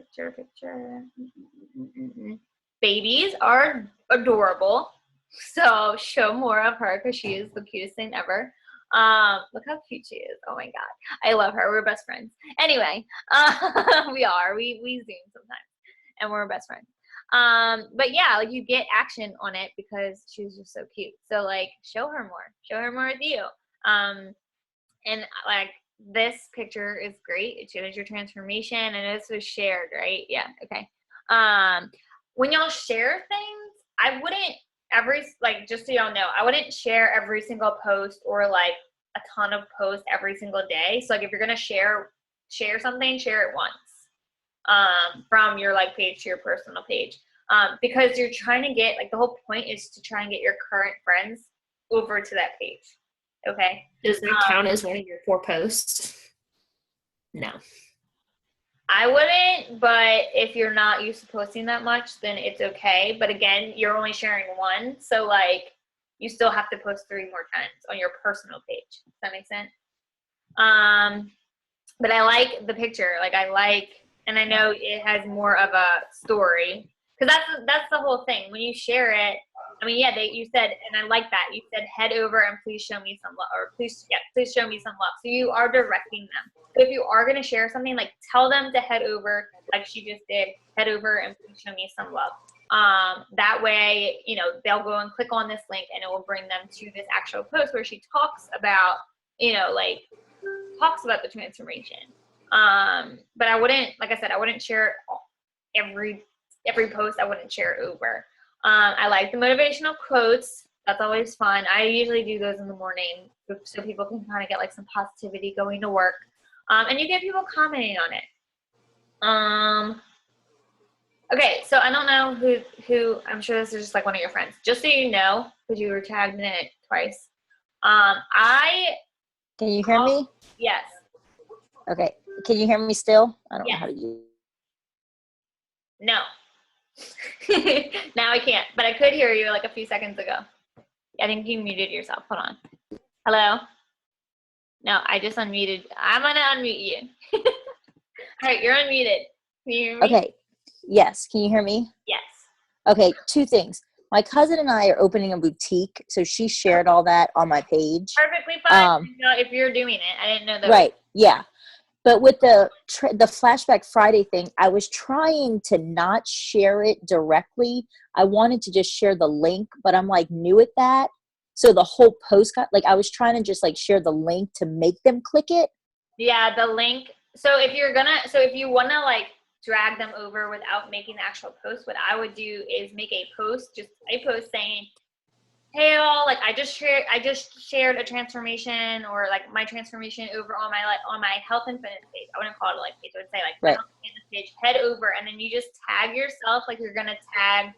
Babies are adorable. So show more of her because she is the cutest thing ever. Look how cute she is. Oh my God. I love her. We're best friends. Anyway, we are. We Zoom sometimes and we're best friends. But yeah, like you get action on it because she's just so cute. So like show her more with you. And like this picture is great. It shows your transformation and this was shared, right? Yeah. Okay. When y'all share things, I wouldn't just so y'all know, I wouldn't share every single post or like a ton of posts every single day. So like if you're gonna share something, share it once from your like page to your personal page, because you're trying to get like the whole point is to try and get your current friends over to that page. Okay. Does that count as one of your 4 posts? No. I wouldn't, but if you're not used to posting that much, then it's okay. But again, you're only sharing one, so like you still have to post 3 more times on your personal page. Does that make sense? But I like the picture. And I know it has more of a story because that's the whole thing. When you share it, I mean, yeah, you said, and I like that. You said head over and please show me some love, or please show me some love. So you are directing them. So if you are going to share something, like tell them to head over, like she just did, head over and please show me some love. That way, you know, they'll go and click on this link and it will bring them to this actual post where she talks about, you know, like talks about the transformation. But I wouldn't, like I said, I wouldn't share every post. I wouldn't share over. I like the motivational quotes. That's always fun. I usually do those in the morning so people can kind of get like some positivity going to work. And you get people commenting on it. Okay, so I don't know who, I'm sure this is just like one of your friends. Just so you know, because you were tagged in it twice. Can you hear me? Yes. Okay. Can you hear me still? I don't Yes. know how to use. No. Now I can't, but I could hear you like a few seconds ago. I think you muted yourself. Hold on. Hello? No, I just unmuted. I'm going to unmute you. All right, you're unmuted. Can you hear me? Okay. Yes. Can you hear me? Yes. Okay. 2 things. My cousin and I are opening a boutique, so she shared all that on my page. Perfectly fine. You know, if you're doing it. I didn't know that. Right. Yeah. But with the Flashback Friday thing, I was trying to not share it directly. I wanted to just share the link, but I'm like new at that. So the whole post got like, I was trying to just like share the link to make them click it. Yeah, the link. So if you want to like drag them over without making the actual post, what I would do is make a post saying, hey all, like I just shared a transformation, or like my transformation over on my health and fitness page. I wouldn't call it a like page. I would say like Right. my health and fitness page, head over, and then you just tag yourself like you're gonna tag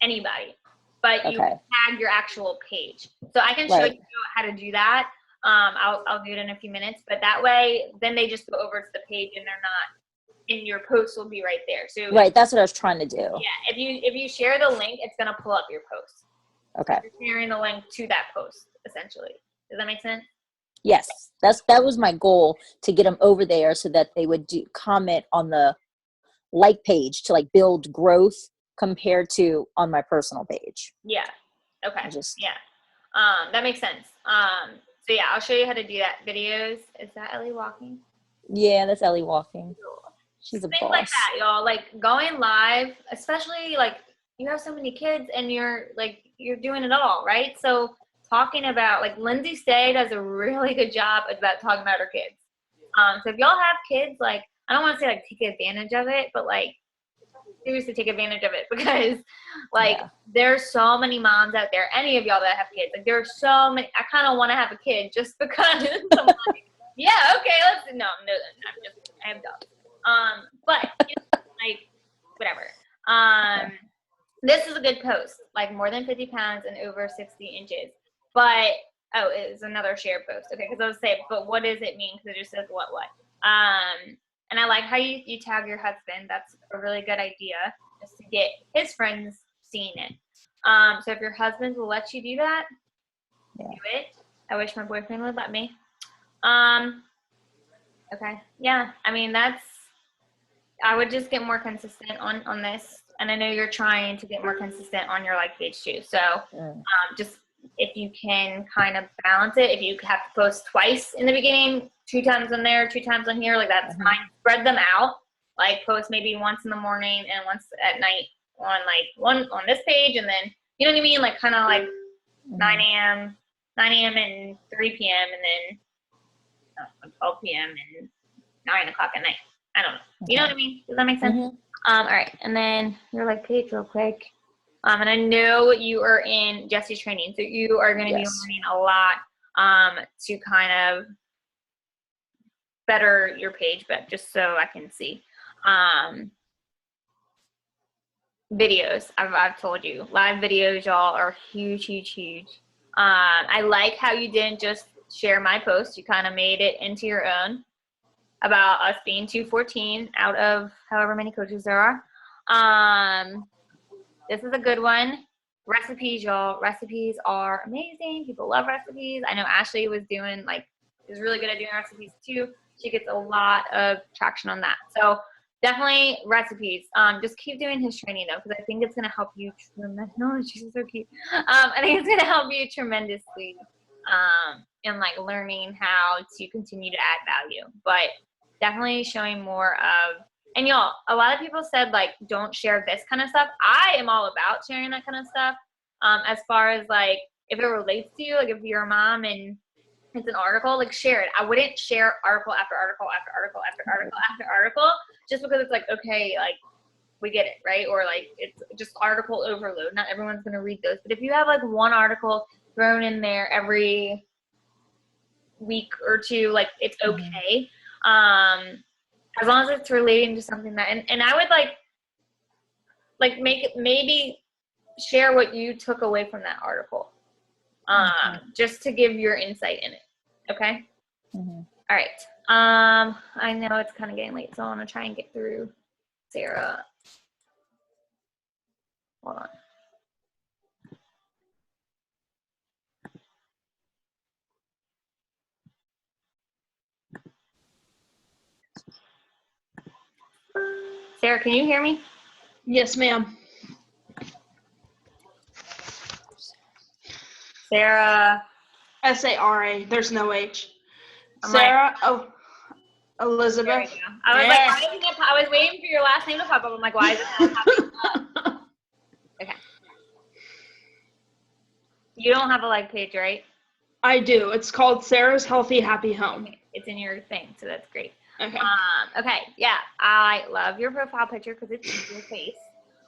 anybody, but you tag your actual page. So I can show Right. you how to do that. I'll do it in a few minutes, but that way then they just go over to the page and they're not, and your post will be right there. So Right, that's what I was trying to do. Yeah, if you share the link, it's gonna pull up your post. Okay. You're sharing the link to that post, essentially. Does that make sense? Yes, that was my goal, to get them over there so that they would comment on the like page to like build growth compared to on my personal page. Yeah. Okay. That makes sense. So yeah, I'll show you how to do that. Videos. Is that Ellie walking? Yeah, that's Ellie walking. She's a Things boss. like that, y'all. Like going live, especially like you have so many kids and you're doing it all, right? So talking about, like, Lindsay Stay does a really good job about talking about her kids. So if y'all have kids, like, I don't want to say like take advantage of it, but like seriously take advantage of it, because like there's so many moms out there, any of y'all that have kids, like there's so many. I kind of want to have a kid just because I'm like, yeah, okay, I'm just, I have dogs. But you know, like whatever. This is a good post, like more than 50 pounds and over 60 inches. But it's another share post. Okay, because I was saying, but what does it mean? Because it just says what. And I like how you tag your husband. That's a really good idea, just to get his friends seeing it. So if your husband will let you do that, do it. I wish my boyfriend would let me. Okay. Yeah. I mean, I would just get more consistent on this. And I know you're trying to get more consistent on your like page too. So just if you can kind of balance it, if you have to post twice in the beginning, 2 times on there, 2 times on here, like that's fine. Spread them out. Like post maybe once in the morning and once at night on like one on this page, and then you know what I mean? Like kind of like 9 a.m. and 3 p.m. and then 12 p.m. and 9 o'clock at night. I don't know. You know what I mean? Does that make sense? All right. And then your like page real quick. And I know you are in Jesse's training, so you are going to be learning a lot to kind of better your page, but just so I can see. Videos, I've told you, live videos, y'all, are huge. I like how you didn't just share my post. You kind of made it into your own, about us being 214 out of however many coaches there are. This is a good one. Recipes, y'all. Recipes are amazing. People love recipes. I know Ashley is really good at doing recipes too. She gets a lot of traction on that. So definitely recipes. Just keep doing his training though, because I think it's gonna help you tremendously. No, she's so cute. I think it's gonna help you tremendously in like learning how to continue to add value. But definitely showing more of, and y'all, a lot of people said like don't share this kind of stuff. I am all about sharing that kind of stuff. As far as like if it relates to you, like if you're a mom and it's an article, like share it. I wouldn't share article after article after article after article after article just because it's like, okay, like we get it, right? Or like it's just article overload. Not everyone's gonna read those. But if you have like one article thrown in there every week or two, like it's okay. As long as it's relating to something that, and I would like make it, maybe share what you took away from that article. Just to give your insight in it. Okay. All right. I know it's kind of getting late, so I want to try and get through Sarah. Hold on. Sarah, can you hear me? Yes, ma'am. Sarah. Sara. There's no H. I'm Sarah. There Elizabeth. we go. I was like, why isn't it? I was waiting for your last name to pop up. I'm like, why is it not popping up? Okay. You don't have a like page, right? I do. It's called Sarah's Healthy Happy Home. Okay. It's in your thing, so that's great. Okay. Okay, yeah, I love your profile picture because it's your face.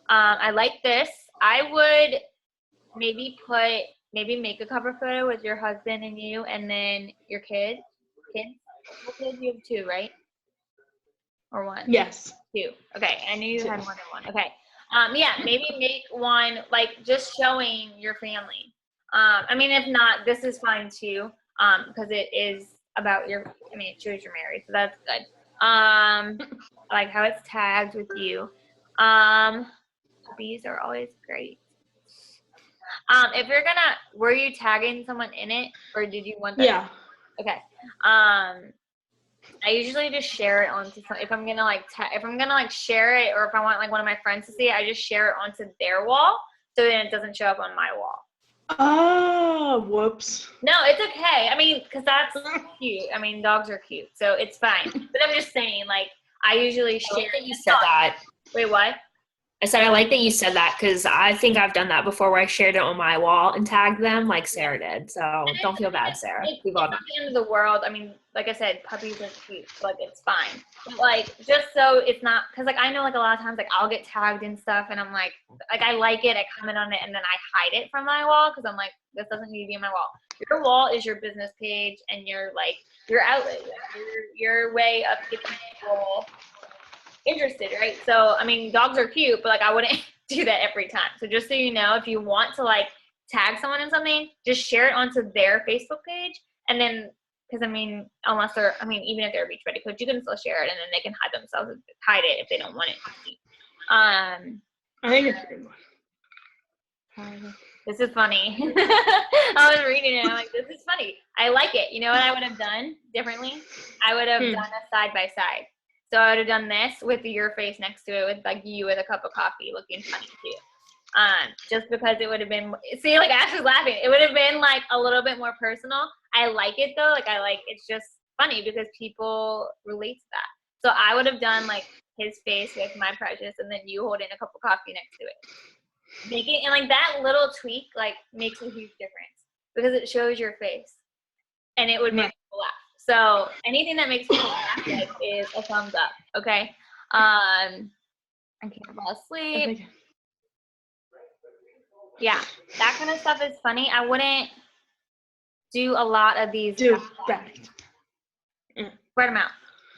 I like this. I would maybe make a cover photo with your husband and you, and then your kids. What kids? You have two, right? Or one? Yes. Two. Okay, I knew you had more than one. Okay. Yeah, maybe make one like just showing your family. I mean, if not, this is fine too. Because it is about your. I mean, it shows you're married, so that's good. Like how it's tagged with you. These are always great. If you're gonna, were you tagging someone in it, or did you want that? Yeah. Okay. I usually just share it onto some, if I'm gonna like share it, or if I want like one of my friends to see it, I just share it onto their wall, so then it doesn't show up on my wall. Oh, whoops. No, it's okay. I mean, because that's cute. I mean, dogs are cute, so it's fine. But I'm just saying, like, I usually share. You said that. Wait, what? I said I like that you said that because I think I've done that before where I shared it on my wall and tagged them like Sarah did. So don't feel bad, Sarah. It's not the end of the world. I mean, like I said, puppies are cute. So, like, it's fine. But, like, just so it's not – because, like, I know, like, a lot of times, like, I'll get tagged and stuff, and I'm like, I like it. I comment on it, and then I hide it from my wall because I'm like, this doesn't need to be on my wall. Your wall is your business page and your, like, your outlet, like, your way of keeping people – interested, right? So, I mean, dogs are cute, but like I wouldn't do that every time. So just so you know, if you want to like tag someone in something, just share it onto their Facebook page, and then because I mean, unless they're, I mean, even if they're a beach buddy coach, you can still share it, and then they can hide it if they don't want it to see. I think it's a good one. This is funny. I was reading it. I'm like, this is funny. I like it. You know what I would have done differently? I would have done a side by side. So I would have done this with your face next to it with like you with a cup of coffee looking funny too. Just because it would have been, see, like Ash was laughing. It would have been like a little bit more personal. I like it though. Like it's just funny because people relate to that. So I would have done like his face with my precious and then you holding a cup of coffee next to it. And like that little tweak like makes a huge difference because it shows your face and it would make people laugh. So anything that makes people laugh like, is a thumbs up, okay? I can't fall asleep. Yeah, that kind of stuff is funny. I wouldn't do a lot of these. Do that. Write them out.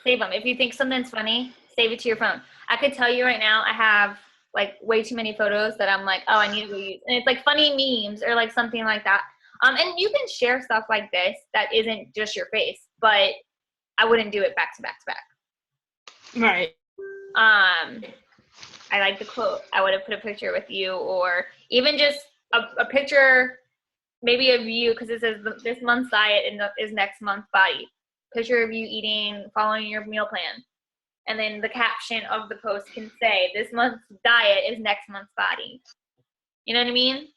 Save them. If you think something's funny, save it to your phone. I could tell you right now I have like way too many photos that I'm like, oh, I need to go use. And it's like funny memes or like something like that. And you can share stuff like this that isn't just your face, but I wouldn't do it back to back to back. Right. I like the quote. I would have put a picture with you or even just a picture maybe of you because it says this month's diet is next month's body. Picture of you eating, following your meal plan. And then the caption of the post can say, this month's diet is next month's body. You know what I mean?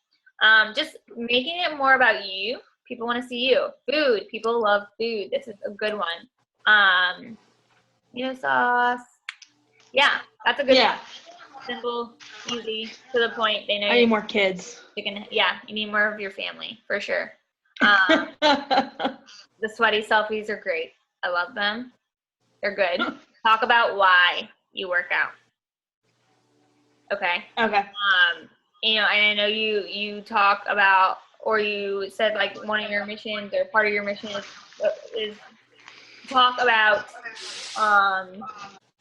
Just making it more about you. People want to see you. Food. People love food. This is a good one. Sauce. Yeah, that's a good one. Simple, easy, to the point. They know I need more kids. you need more of your family, for sure. The sweaty selfies are great. I love them. They're good. Talk about why you work out. Okay. Okay. I know you talk about, or you said like one of your missions or part of your mission is talk about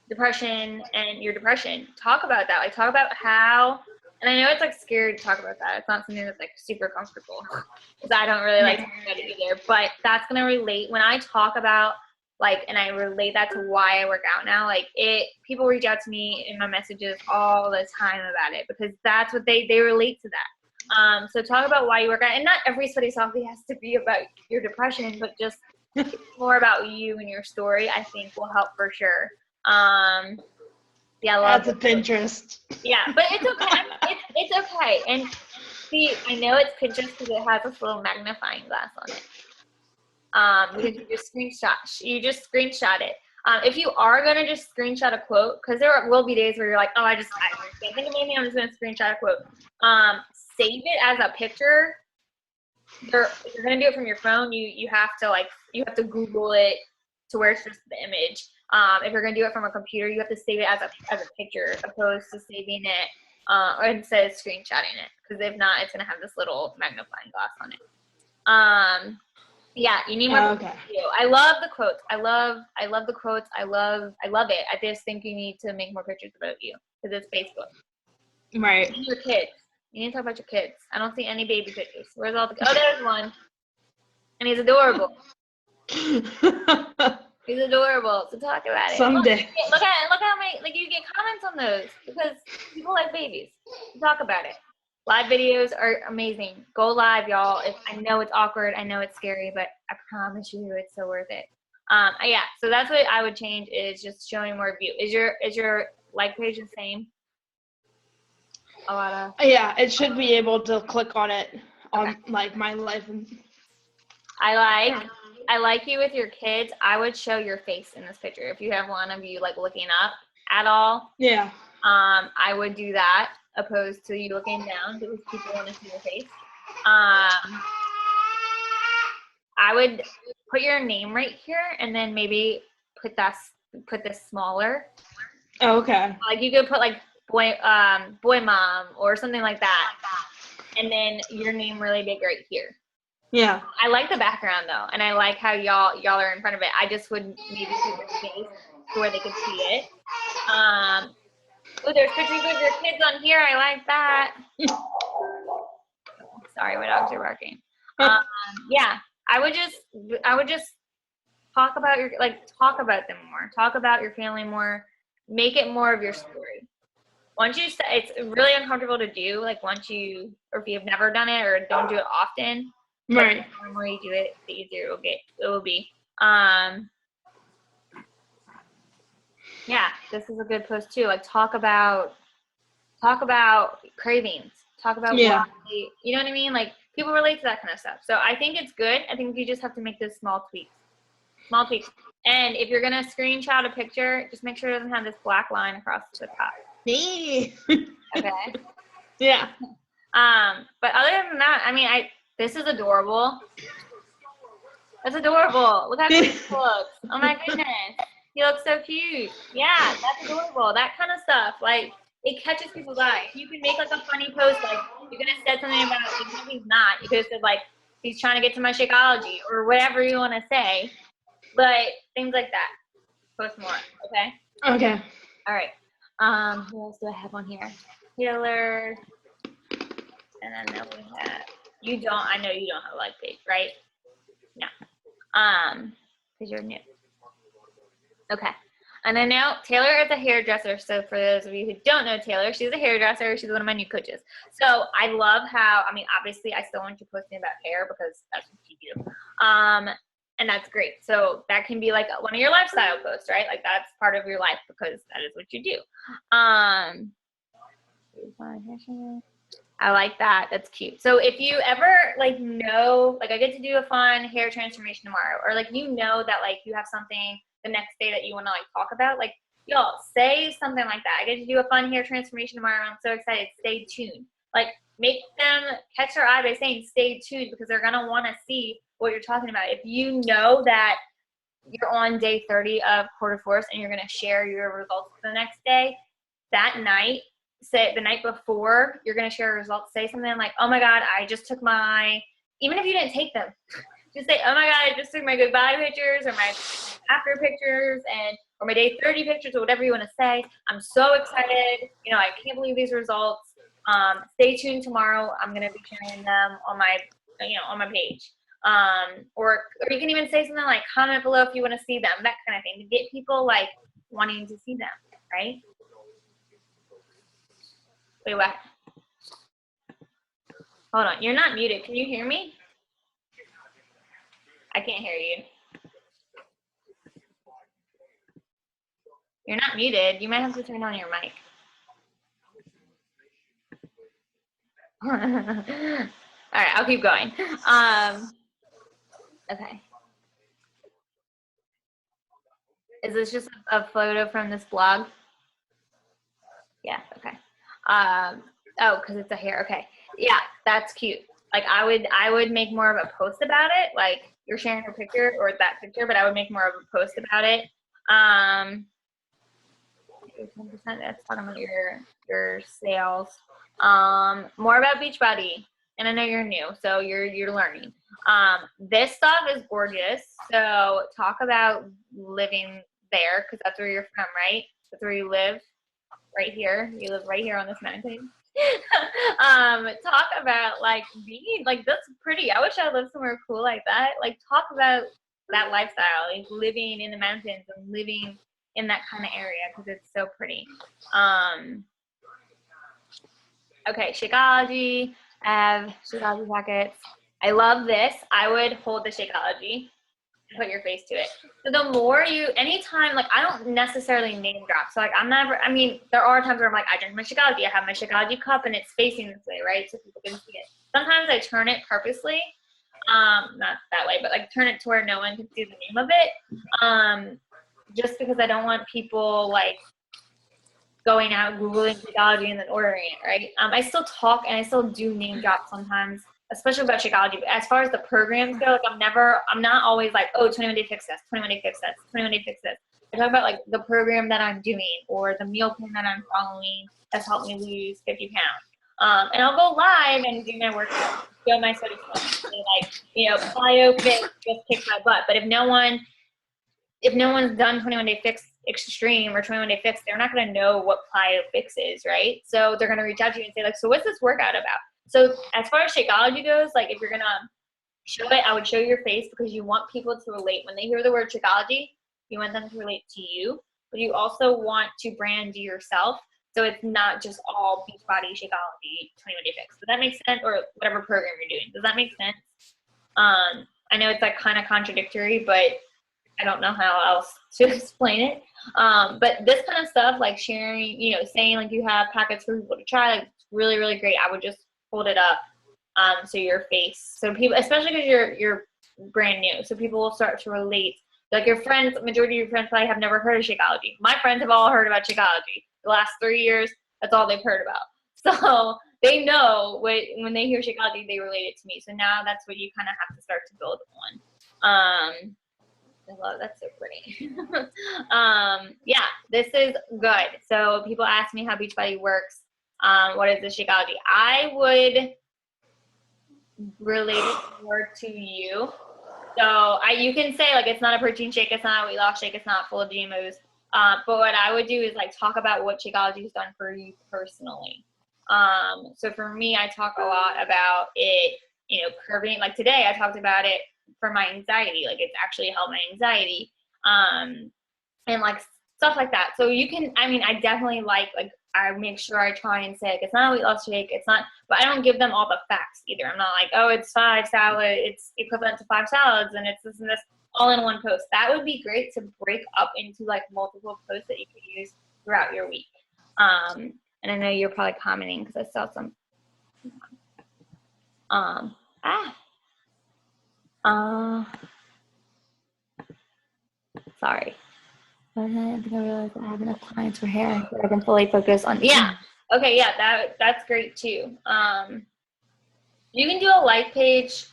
depression and your depression. Talk about that. Like, talk about how, and I know it's like scary to talk about that. It's not something that's like super comfortable because I don't really like talking about it either, but that's going to relate when I talk about and I relate that to why I work out now. People reach out to me in my messages all the time about it because that's what they relate to that. So talk about why you work out, and not every sweaty selfie has to be about your depression, but just more about you and your story, I think will help for sure. That's a Pinterest. Yeah, but it's okay. It's okay. And see, I know it's Pinterest because it has this little magnifying glass on it. Because you just screenshot it. If you are gonna just screenshot a quote, because there will be days where you're like, I can't think of anything, I'm just gonna screenshot a quote. Save it as a picture. If you're gonna do it from your phone, you have to Google it to where it's just the image. If you're gonna do it from a computer, you have to save it as a picture, opposed to saving it or instead of screenshotting it. Because if not, it's gonna have this little magnifying glass on it. Yeah, you need more. Okay. I love the quotes. I love the quotes. I love it. I just think you need to make more pictures about you because it's Facebook. Right. And your kids. You need to talk about your kids. I don't see any baby pictures. Where's all the? Oh, there's one. And he's adorable. He's adorable. So talk about it. Someday. Look how many you get comments on those because people like babies. So talk about it. Live videos are amazing. Go live, y'all. I know it's awkward. I know it's scary, but I promise you it's so worth it. So that's what I would change is just showing more of you. Is your like page the same? Yeah, it should be able to click on it on my life. I like you with your kids. I would show your face in this picture. If you have one of you looking up at all. Yeah. I would do that opposed to you looking down because people want to see your face. I would put your name right here and then maybe put this smaller. Oh, okay. You could put boy mom or something like that, and then your name really big right here. Yeah. I like the background though, and I like how y'all are in front of it. I just would maybe put your face to where they could see it. Oh, there's pictures of your kids on here. I like that. Sorry, my dogs are barking. Yeah, I would just talk about talk about them more. Talk about your family more. Make it more of your story. It's really uncomfortable to do. Or if you've never done it or don't do it often. Right. The more you do it, the easier it will be. Yeah, this is a good post too. Talk about cravings. Talk about why, you know what I mean? People relate to that kind of stuff. So I think it's good. I think you just have to make those small tweaks. And if you're gonna screenshot a picture, just make sure it doesn't have this black line across the top. Me. Okay. Yeah. But other than that, this is adorable. That's adorable. Look how cute he looks. Oh my goodness. He looks so cute. Yeah, that's adorable. That kind of stuff. It catches people's eye. You can make a funny post, you could have said something about, even if he's not, you could have said he's trying to get to my Shakeology or whatever you want to say. But things like that. Post more, okay? Okay. All right. Who else do I have on here? Taylor. And then we have, I know you don't have a like page, right? No. Because you're new. Okay. And then now Taylor is a hairdresser. So for those of you who don't know Taylor, she's a hairdresser. She's one of my new coaches. So I love how, obviously I still want you posting about hair because that's what you do. And that's great. So that can be like one of your lifestyle posts, right? Like that's part of your life because that is what you do. I like that. That's cute. So if you ever like know, like I get to do a fun hair transformation tomorrow, or like you know that like you have something the next day that you want to like talk about, like y'all say something like that. I get to do a fun hair transformation tomorrow. I'm so excited. Stay tuned. Like make them catch their eye by saying stay tuned because they're gonna want to see what you're talking about. If you know that you're on day 30 of quarter force and you're gonna share your results the next day, that night, say the night before you're going to share results, say something like, oh my God, I just took my, even if you didn't take them, just say, oh my God, I just took my goodbye pictures or my after pictures or my day 30 pictures or whatever you want to say. I'm so excited. You know, I can't believe these results. Stay tuned tomorrow. I'm going to be sharing them on my, on my page. Or you can even say something like comment below if you want to see them, that kind of thing, to get people like wanting to see them, right? Wait, what? Hold on. You're not muted. Can you hear me? I can't hear you. You're not muted. You might have to turn on your mic. All right, I'll keep going. Okay. Is this just a photo from this blog? Yeah, okay. Oh, because it's a hair. Okay. Yeah, that's cute. Like I would make more of a post about it. Like you're sharing a picture or that picture, but I would make more of a post about it. 10%, that's talking about your sales. More about Beachbody. And I know you're new, so you're learning. This stuff is gorgeous. So talk about living there because that's where you're from, right? That's where you live. Right here. You live right here on this mountain. Talk about like being like that's pretty. I wish I lived somewhere cool like that. Like talk about that lifestyle, like living in the mountains and living in that kind of area because it's so pretty. Okay, Shakeology. I have Shakeology packets. I love this. I would hold the Shakeology. Put your face to it. So the more you, anytime, like I don't necessarily name drop. So like I'm never, I mean, there are times where I'm like, I drink my Shakeology. I have my Shakeology cup and it's facing this way, right? So people can see it. Sometimes I turn it purposely, not that way, but like turn it to where no one can see the name of it. Just because I don't want people like going out Googling Shakeology and then ordering it, right? I still talk and I still do name drop sometimes, especially about Shakeology. But as far as the programs go, like I'm not always like, oh, 21 Day Fix This, 21 Day Fix This, 21 Day Fix This. I talk about like the program that I'm doing or the meal plan that I'm following that's helped me lose 50 pounds. And I'll go live and do my workout, show my sweaty sweat, like, plyo fit just kicked my butt. But if no one's done 21 Day Fix Extreme or 21 Day Fix, they're not going to know what plyo fix is, right? So they're going to reach out to you and say like, so what's this workout about? So as far as Shakeology goes, like if you're going to show it, I would show your face because you want people to relate. When they hear the word Shakeology, you want them to relate to you, but you also want to brand yourself. So it's not just all Beachbody, Shakeology, 21 Day Fix. Does that make sense? Or whatever program you're doing. Does that make sense? I know it's like kind of contradictory, but I don't know how else to explain it. But this kind of stuff, like sharing, saying like you have packets for people to try, like it's really, really great. I would just hold it up so your face, so people, especially because you're brand new, so people will start to relate. Like your friends, majority of your friends probably have never heard of Shakeology. My friends have all heard about Shakeology. The last 3 years, that's all they've heard about. So they know when they hear Shakeology, they relate it to me. So now that's what you kind of have to start to build on. I love that's so pretty. Yeah, this is good. So people ask me how Beachbody works. What is the Shakeology? I would relate it more to you. So you can say like it's not a protein shake, it's not a weight loss shake, it's not full of GMOs. But what I would do is like talk about what Shakeology has done for you personally. So for me, I talk a lot about it, curbing. Like today, I talked about it for my anxiety. Like it's actually helped my anxiety, and like stuff like that. So you can, I definitely like I make sure I try and say, like, it's not a weight loss shake, it's not, but I don't give them all the facts either. I'm not like, oh, it's 5 salad, it's equivalent to 5 salads, and it's this and this all in one post. That would be great to break up into like multiple posts that you could use throughout your week. And I know you're probably commenting because I saw some. Sorry. I think I realized I have enough clients for hair that I can fully focus on. Yeah. Okay. Yeah. That's great too. You can do a like page.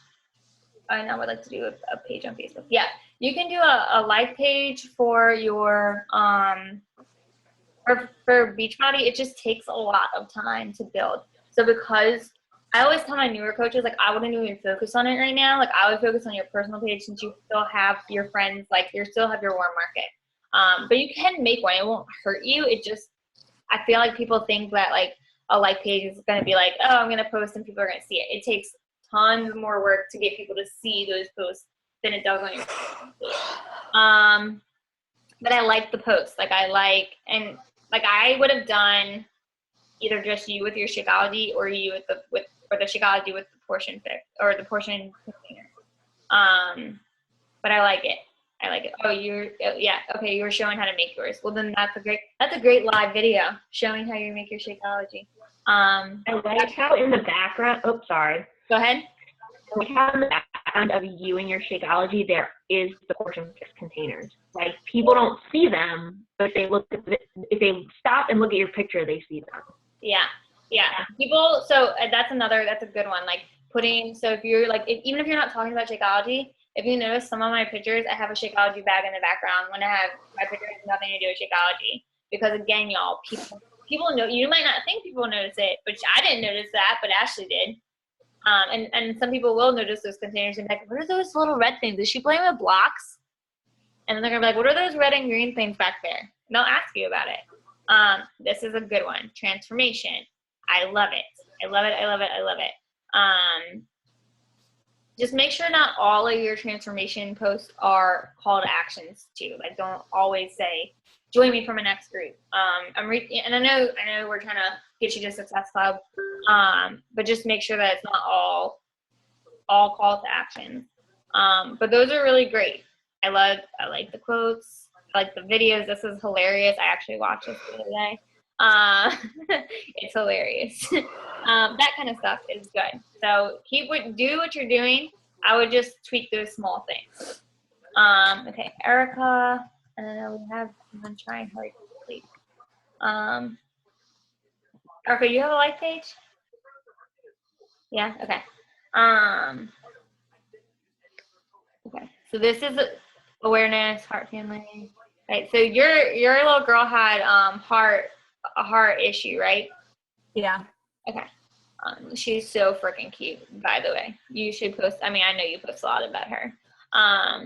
I know I'd like to do a page on Facebook. Yeah. You can do a like page for your, for Beachbody. It just takes a lot of time to build. So because I always tell my newer coaches, like, I wouldn't even focus on it right now. Like, I would focus on your personal page since you still have your friends, like, you still have your warm market. But you can make one. It won't hurt you. It just, I feel like people think that, like, a like page is going to be like, oh, I'm going to post and people are going to see it. It takes tons more work to get people to see those posts than it does on your page. But I like the post. Like, I would have done either just you with your Shakeology or you with the Shakeology with the portion fix or the portion container. But I like it. Oh, okay, you were showing how to make yours. Well, then that's a great live video showing how you make your Shakeology. I like how in the background, sorry. Go ahead. I like how in the background of you and your Shakeology there is the portion fix containers. Like, people don't see them, but if they stop and look at your picture, they see them. Yeah. People, so that's a good one. Like, so if you're like, even if you're not talking about Shakeology, if you notice some of my pictures, I have a Shakeology bag in the background when I have my pictures nothing to do with Shakeology. Because again, y'all, people know, you might not think people notice it, but I didn't notice that, but Ashley did. And some people will notice those containers and be like, what are those little red things? Is she playing with blocks? And then they're gonna be like, what are those red and green things back there? And they'll ask you about it. This is a good one. Transformation. I love it. Just make sure not all of your transformation posts are call to actions too. Like, don't always say, join me for my next group. And I know we're trying to get you to Success Club, but just make sure that it's not all call to action. But those are really great. I like the quotes. I like the videos. This is hilarious. I actually watched this the other day. It's hilarious. That kind of stuff is good. So do what you're doing. I would just tweak those small things. Okay, Erica. I don't know, I'm trying hard to sleep. Erica, you have a like page? Yeah, okay. Okay, so this is awareness, heart family. Right, so your little girl had a heart issue, right? Yeah. Okay. She's so freaking cute, by the way. You should post. I mean, I know you post a lot about her.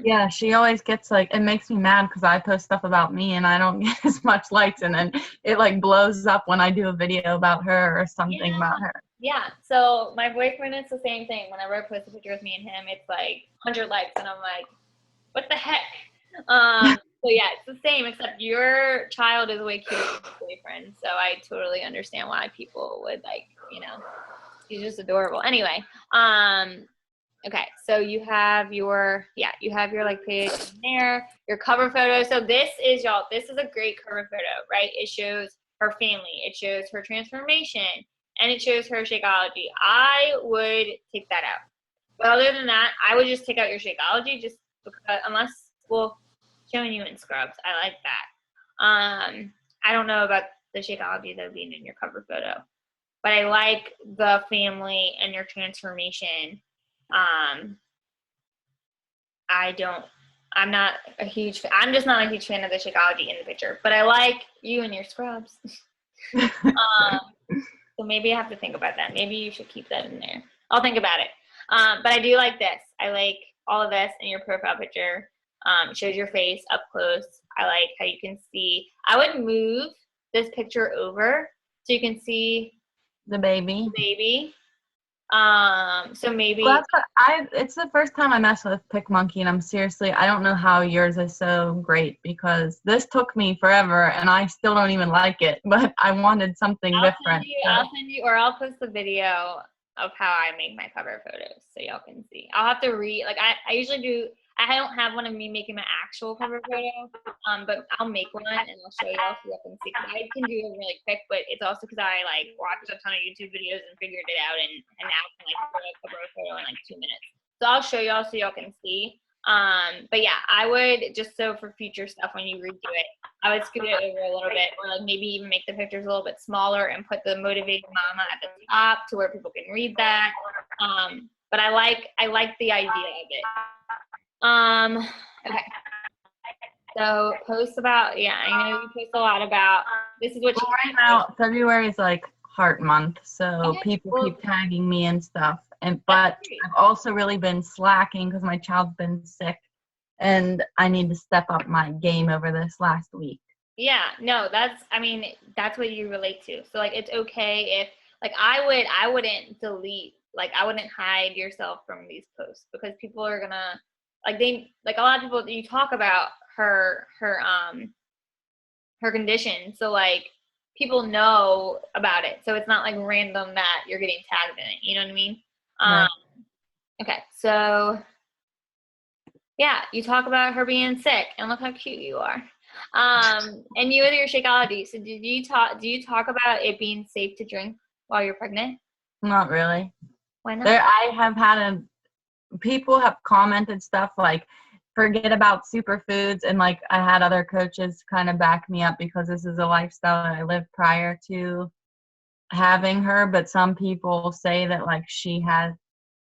Yeah, she always gets like, it makes me mad because I post stuff about me and I don't get as much likes, and then it like blows up when I do a video about her or something about her. Yeah. So my boyfriend, it's the same thing. Whenever I post a picture with me and him, it's like 100 likes, and I'm like, what the heck? So yeah, it's the same, except your child is way cuter than your boyfriend. So I totally understand why people would like, he's just adorable. Anyway, okay, so you have your like page in there, your cover photo. So this is a great cover photo, right? It shows her family, it shows her transformation, and it shows her Shakeology. I would take that out. But other than that, I would just take out your Shakeology just because, showing you in scrubs. I like that. I don't know about the Shakeology though being in your cover photo, but I like the family and your transformation. I'm just not a huge fan of the Shakeology in the picture, but I like you and your scrubs. So maybe I have to think about that. Maybe you should keep that in there. I'll think about it. But I do like this. I like all of this in your profile picture. It shows your face up close. I like how you can see. I would move this picture over so you can see the baby. So maybe Well, it's the first time I messed with PicMonkey, and I don't know how yours is so great, because this took me forever and I still don't even like it, but I wanted something different. I'll send you, or I'll post the video of how I make my cover photos so y'all can see. I'll have to like I usually do. I don't have one of me making my actual cover photo, but I'll make one and I'll show y'all so y'all can see. Cause I can do it really quick, but it's also because I like watched a ton of YouTube videos and figured it out, and now I can like throw a cover photo in like 2 minutes. So I'll show y'all so y'all can see. But yeah, I would, just so for future stuff when you redo it, I would scoot it over a little bit, or like maybe even make the pictures a little bit smaller and put the motivated mama at the top to where people can read that. But I like the idea of it. Okay. So post about, I know you post a lot about, this is what you right now, February is like heart month, so people keep tagging me and stuff. But I've also really been slacking because my child's been sick, and I need to step up my game over this last week. Yeah, no, that's what you relate to. So like, it's okay if, like, I wouldn't delete, like, I wouldn't hide yourself from these posts, because people are gonna, like, a lot of people, you talk about her condition, so like people know about it, so it's not like random that you're getting tagged in it, you know what I mean? Right. Okay, so yeah, you talk about her being sick, and look how cute you are. And you with your Shakeology, so do you talk about it being safe to drink while you're pregnant? Not really. Why not? I have had people have commented stuff like, forget about superfoods, and like I had other coaches kind of back me up, because this is a lifestyle that I lived prior to having her. But some people say that like she has,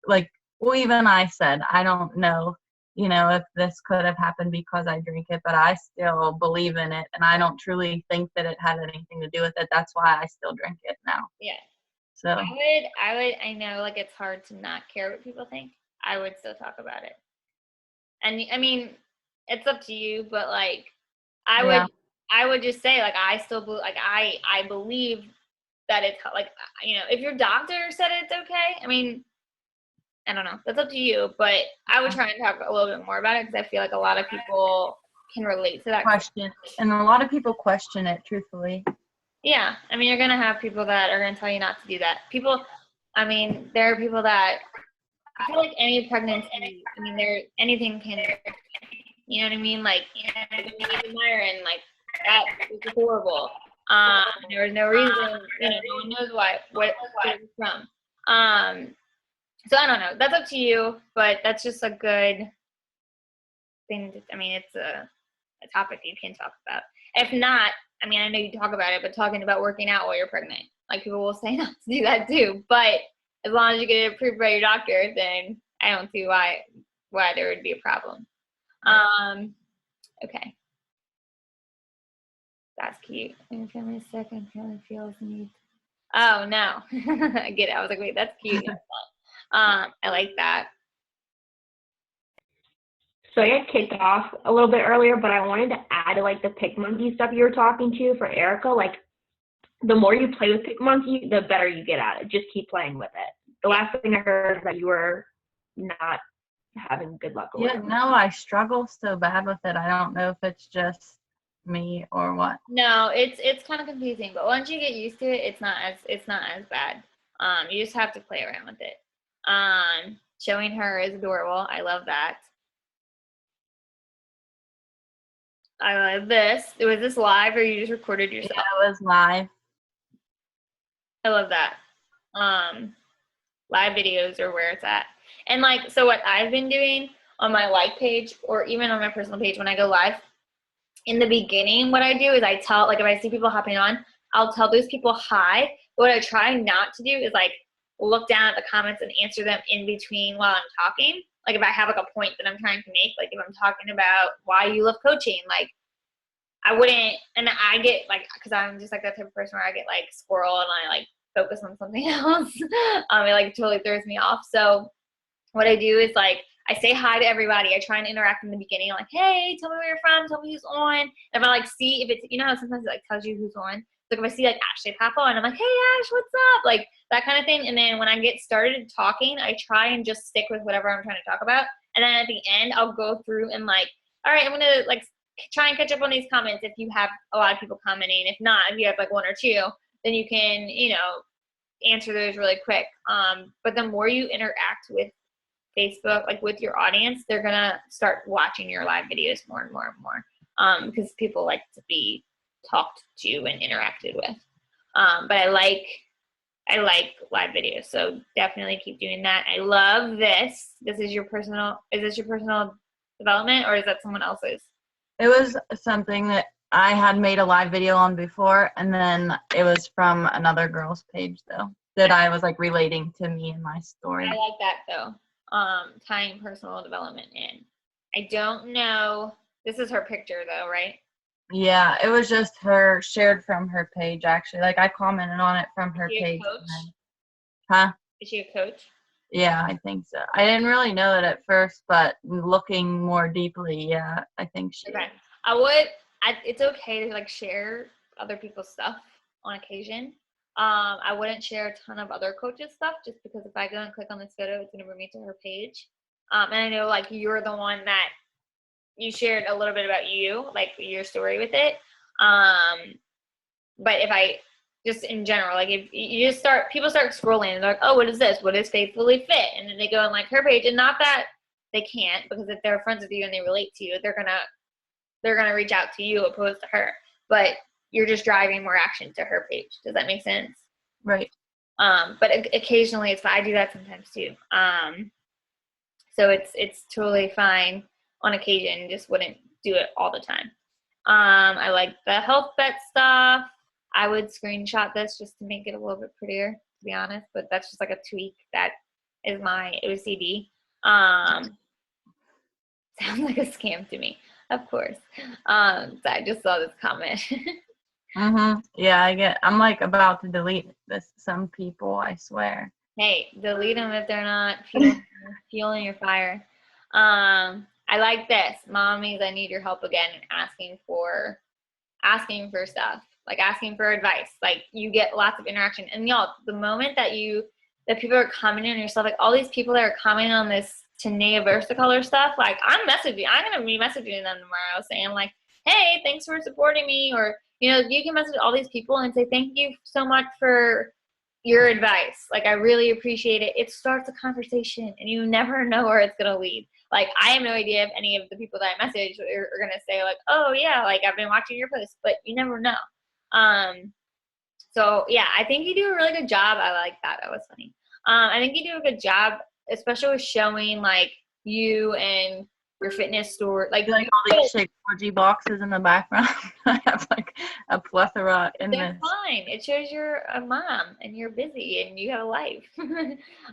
like, well, even I said, I don't know, if this could have happened because I drink it, but I still believe in it, and I don't truly think that it had anything to do with it. That's why I still drink it now. Yeah. So I know, like, it's hard to not care what people think. I would still talk about it. And I mean, it's up to you, but like, I would just say, like, I still believe, like, I believe that it's like, if your doctor said it's okay, I mean, I don't know, that's up to you, but I would try and talk a little bit more about it, because I feel like a lot of people can relate to that question, and a lot of people question it, truthfully. Yeah, I mean, you're gonna have people that are gonna tell you not to do that. There are people that, I feel like any pregnancy, anything can, you know what I mean? Like, Myron, like, that was horrible. There was no reason, no one knows what it was from. So I don't know. That's up to you, but that's just a good thing. It's a topic you can talk about. If not, I know you talk about it, but talking about working out while you're pregnant, like, people will say not to do that too. But as long as you get it approved by your doctor, then I don't see why there would be a problem. Okay. That's cute. I'm feeling sick and feeling feels need. Oh no. I get it. I was like, wait, that's cute. I like that. So I got kicked off a little bit earlier, but I wanted to add to like the PicMonkey stuff you were talking to for Erica. Like, the more you play with PicMonkey, the better you get at it. Just keep playing with it. The last thing I heard is that you were not having good luck with it. Yeah, no, I struggle so bad with it. I don't know if it's just me or what. No, it's kind of confusing, but once you get used to it, it's not as bad. You just have to play around with it. Showing her is adorable. I love that. I love this. Was this live, or you just recorded yourself? Yeah, it was live. I love that. Live videos are where it's at. And like, so what I've been doing on my like page, or even on my personal page when I go live, in the beginning, what I do is I tell, like, if I see people hopping on, I'll tell those people hi. What I try not to do is like look down at the comments and answer them in between while I'm talking. Like, if I have like a point that I'm trying to make, like if I'm talking about why you love coaching, like, I wouldn't, and I get like, because I'm just like that type of person where I get like squirrel and I like focus on something else. It like totally throws me off. So what I do is like, I say hi to everybody. I try and interact in the beginning, like, hey, tell me where you're from, tell me who's on. If I like see if it's, how sometimes it like tells you who's on. Like if I see like Ashley pop on, I'm like, hey Ash, what's up? Like that kind of thing. And then when I get started talking, I try and just stick with whatever I'm trying to talk about. And then at the end, I'll go through and like, all right, I'm gonna like try and catch up on these comments if you have a lot of people commenting. If not, if you have like one or two, then you can, you know, answer those really quick. But the more you interact with Facebook, like with your audience, they're gonna start watching your live videos more and more and more, because people like to be talked to and interacted with. But I like live videos, so definitely keep doing that. I love this. Is this your personal development, or is that someone else's? It was something that I had made a live video on before, and then it was from another girl's page though that I was like relating to me and my story. I like that though. Tying personal development in. I don't know. This is her picture though, right? Yeah, it was just her shared from her page actually. Like I commented on it from her Is she page. a coach? Huh? Is she a coach? Yeah, I think so. I didn't really know it at first, but looking more deeply, yeah, I think she Okay. is. It's okay to like share other people's stuff on occasion. I wouldn't share a ton of other coaches' stuff just because if I go and click on this photo, it's gonna bring me to her page. And I know like you're the one that you shared a little bit about you, like your story with it. But if I just in general, like if you just people start scrolling and they're like, oh, what is this? What is Faithfully Fit? And then they go on like her page, and not that they can't, because if they're friends with you and they relate to you, they're gonna reach out to you opposed to her. But you're just driving more action to her page. Does that make sense? Right. But occasionally it's fine. I do that sometimes too. So it's totally fine on occasion. Just wouldn't do it all the time. I like the health bet stuff. I would screenshot this just to make it a little bit prettier, to be honest. But that's just like a tweak. That is my OCD. Sounds like a scam to me, of course. So I just saw this comment. Yeah, I'm like about to delete some people, I swear. Hey, delete them if they're not fueling your fire. I like this. Mommies, I need your help again, and asking for stuff, like asking for advice. Like you get lots of interaction. And y'all, the moment that people are commenting on your stuff, like all these people that are commenting on this Tanea Versicolor stuff, like I'm gonna be messaging them tomorrow saying like, hey, thanks for supporting me. Or, you know, you can message all these people and say, thank you so much for your advice. Like, I really appreciate it. It starts a conversation and you never know where it's going to lead. Like, I have no idea if any of the people that I message are going to say like, oh yeah, like I've been watching your posts, but you never know. So yeah, I think you do a really good job. I like that. That was funny. I think you do a good job, especially with showing like you and your fitness store. Like all these Shakeology boxes in the background. I have like a plethora in they're this. fine. It shows you're a mom and you're busy and you have a life.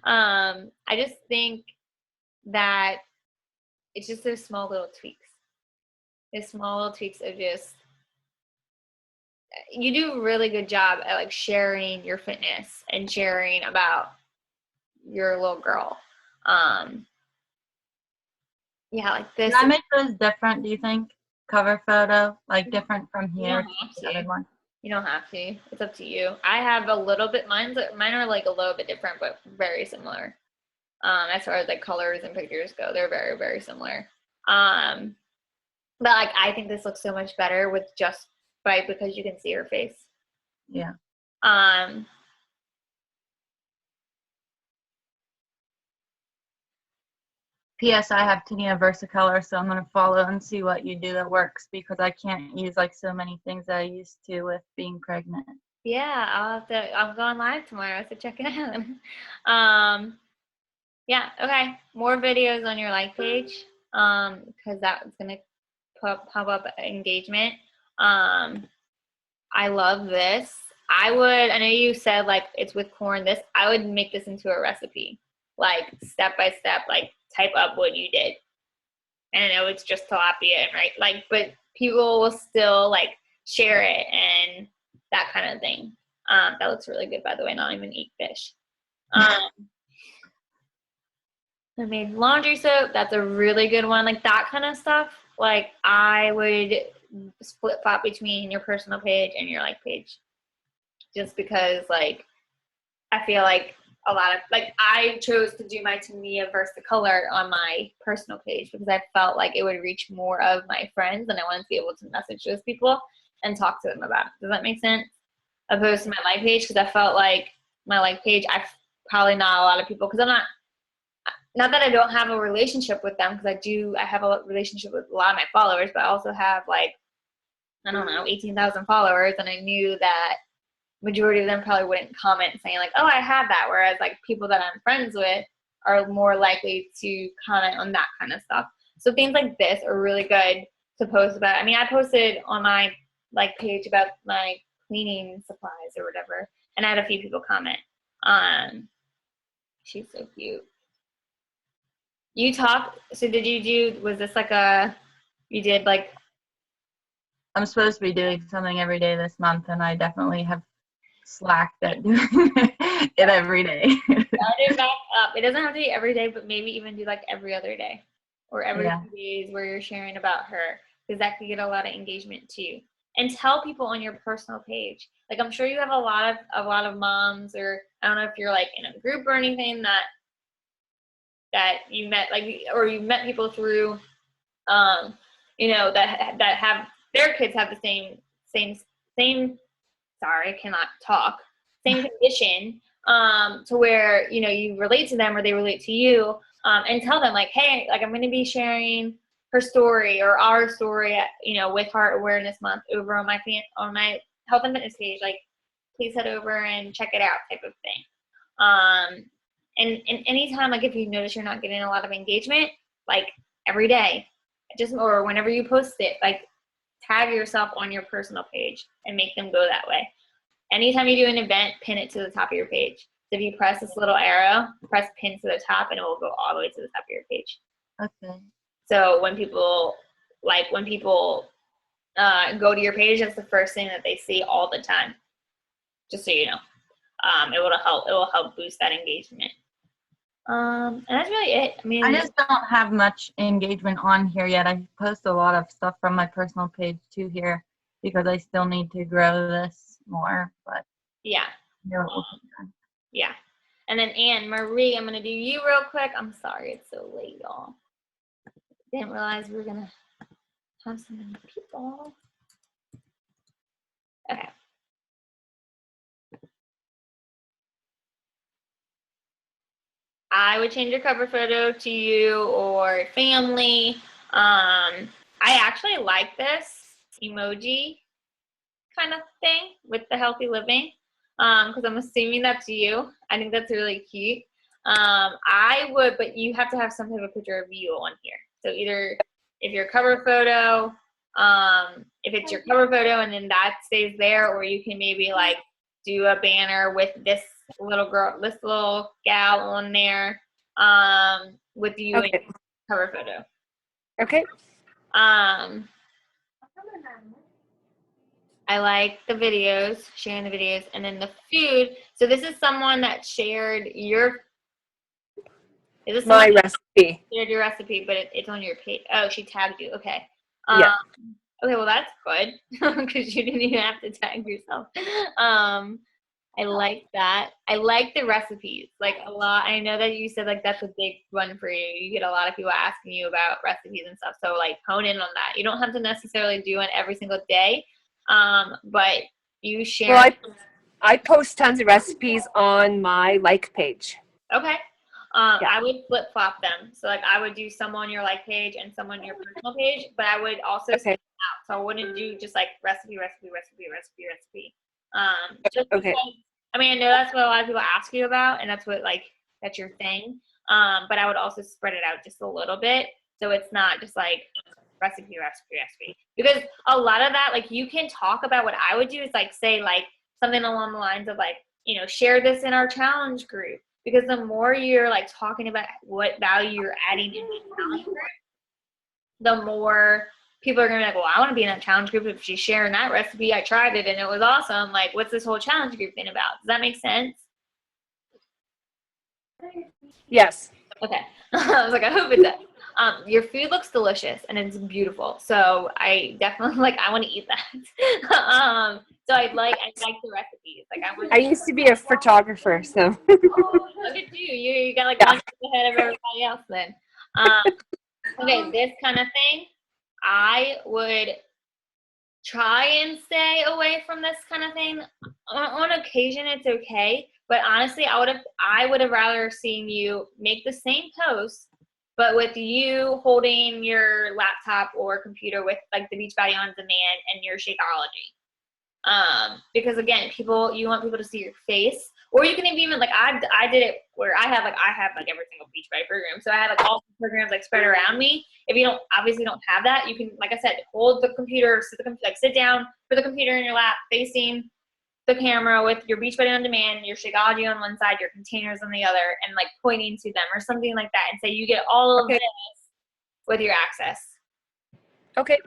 I just think that it's just those small little tweaks. Those small little tweaks of just, you do a really good job at like sharing your fitness and sharing about your little girl. Yeah, like this. Can I make those different, do you think? Cover photo, like different from here to the other one? You don't have to. It's up to you. I have a little bit, mine are like a little bit different, but very similar. As far as like colors and pictures go, they're very, very similar. But like, I think this looks so much better with just because you can see her face. Yeah. P.S. I have Tanea Versicolor, so I'm going to follow and see what you do that works, because I can't use like so many things that I used to with being pregnant. Yeah, I'm going live tomorrow, so check it out. Yeah, okay. More videos on your like page, because that's going to pop up engagement. I love this. I know you said like it's with corn. I would make this into a recipe, like step by step, like type up what you did. And I know it's just tilapia, right? Like, but people will still like share it and that kind of thing. That looks really good, by the way. Not even eat fish. I made laundry soap. That's a really good one. Like that kind of stuff. Like I would flip flop between your personal page and your like page. just because like I feel like a lot of like I chose to do my Tamia versus the color on my personal page because I felt like it would reach more of my friends and I wanted to be able to message those people and talk to them about it. Does that make sense? Opposed to my like page, because I felt like my like page, I probably not a lot of people, because I'm not that I don't have a relationship with them, because I have a relationship with a lot of my followers, but I also have like, I don't know, 18,000 followers, and I knew that majority of them probably wouldn't comment saying like, oh, I have that, whereas like people that I'm friends with are more likely to comment on that kind of stuff. So things like this are really good to post about. I mean, I posted on my like page about my cleaning supplies or whatever, and I had a few people comment. She's so cute. So did you was this like you did like? I'm supposed to be doing something every day this month, and I definitely have slacked at doing it every day. Start it back up. It doesn't have to be every day, but maybe even do like every other day or every 2 days where you're sharing about her, because that could get a lot of engagement too. And tell people on your personal page. Like I'm sure you have a lot of moms, or I don't know if you're like in a group or anything that you met, like, or you met people through, you know, that have their kids have the same. Sorry, I cannot talk. Same condition, to where, you know, you relate to them or they relate to you, and tell them like, hey, like I'm going to be sharing her story or our story, you know, with Heart Awareness Month over on my health and fitness page. Like, please head over and check it out, type of thing. And anytime, like if you notice you're not getting a lot of engagement, like every day, or whenever you post it, like tag yourself on your personal page and make them go that way. Anytime you do an event, pin it to the top of your page. So if you press this little arrow, press pin to the top, and it will go all the way to the top of your page. Okay. So when people go to your page, that's the first thing that they see all the time. Just so you know, it will help boost that engagement. And that's really it. I mean, I just don't have much engagement on here yet. I post a lot of stuff from my personal page too here because I still need to grow this more. But yeah. Yeah. And then Anne Marie, I'm gonna do you real quick. I'm sorry it's so late, y'all. Didn't realize we were gonna have so many people. Okay. I would change your cover photo to you or family. I actually like this emoji kind of thing with the healthy living, because I'm assuming that's you. I think that's really cute. I would, but you have to have some type of picture of you on here. So either if your cover photo, if it's your cover photo and then that stays there, or you can maybe like do a banner with this little gal on there, with you in cover photo. Okay. I like the videos, sharing the videos, and then the food. So this is someone that shared my recipe. Shared your recipe, but it's on your page. Oh, she tagged you. Okay. Yeah. Okay, well that's good because you didn't even have to tag yourself. I like that. I like the recipes, like a lot. I know that you said like that's a big one for you. You get a lot of people asking you about recipes and stuff. So like hone in on that. You don't have to necessarily do it every single day, but you share. Well, I post tons of recipes on my like page. Okay. Yeah. I would flip flop them. So like I would do some on your like page and some on your personal page, but I would also send it out. So I wouldn't do just like recipe. Just because, I mean, I know that's what a lot of people ask you about, and that's that's your thing. But I would also spread it out just a little bit, so it's not just like recipe. Because a lot of that, like you can talk about what I would do is like say like something along the lines of like, you know, share this in our challenge group. Because the more you're like talking about what value you're adding in the challenge group, the more people are gonna be like, well, I want to be in that challenge group if she's sharing that recipe. I tried it and it was awesome. Like, what's this whole challenge group thing about? Does that make sense? Yes. Okay. I was like, I hope it does. Your food looks delicious and it's beautiful. So I definitely I want to eat that. So I like the recipes. Like I want. I used to be a photographer, so. Oh, look at you. You got like Yeah. one step ahead of everybody else then. Okay, this kind of thing, I would try and stay away from this kind of thing. On occasion, it's okay, but honestly, I would have rather seen you make the same post, but with you holding your laptop or computer with like the Beachbody on Demand and your Shakeology. Because again, you want people to see your face, or you can even like I did it where I have like every single Beachbody program, so I had like all the programs like spread around me. If you don't have that, you can, like I said, hold the computer, sit down for the computer in your lap, facing the camera with your Beachbody on Demand, your Shakeology on one side, your containers on the other, and like pointing to them or something like that, and say you get all of Okay. this with your access. Okay.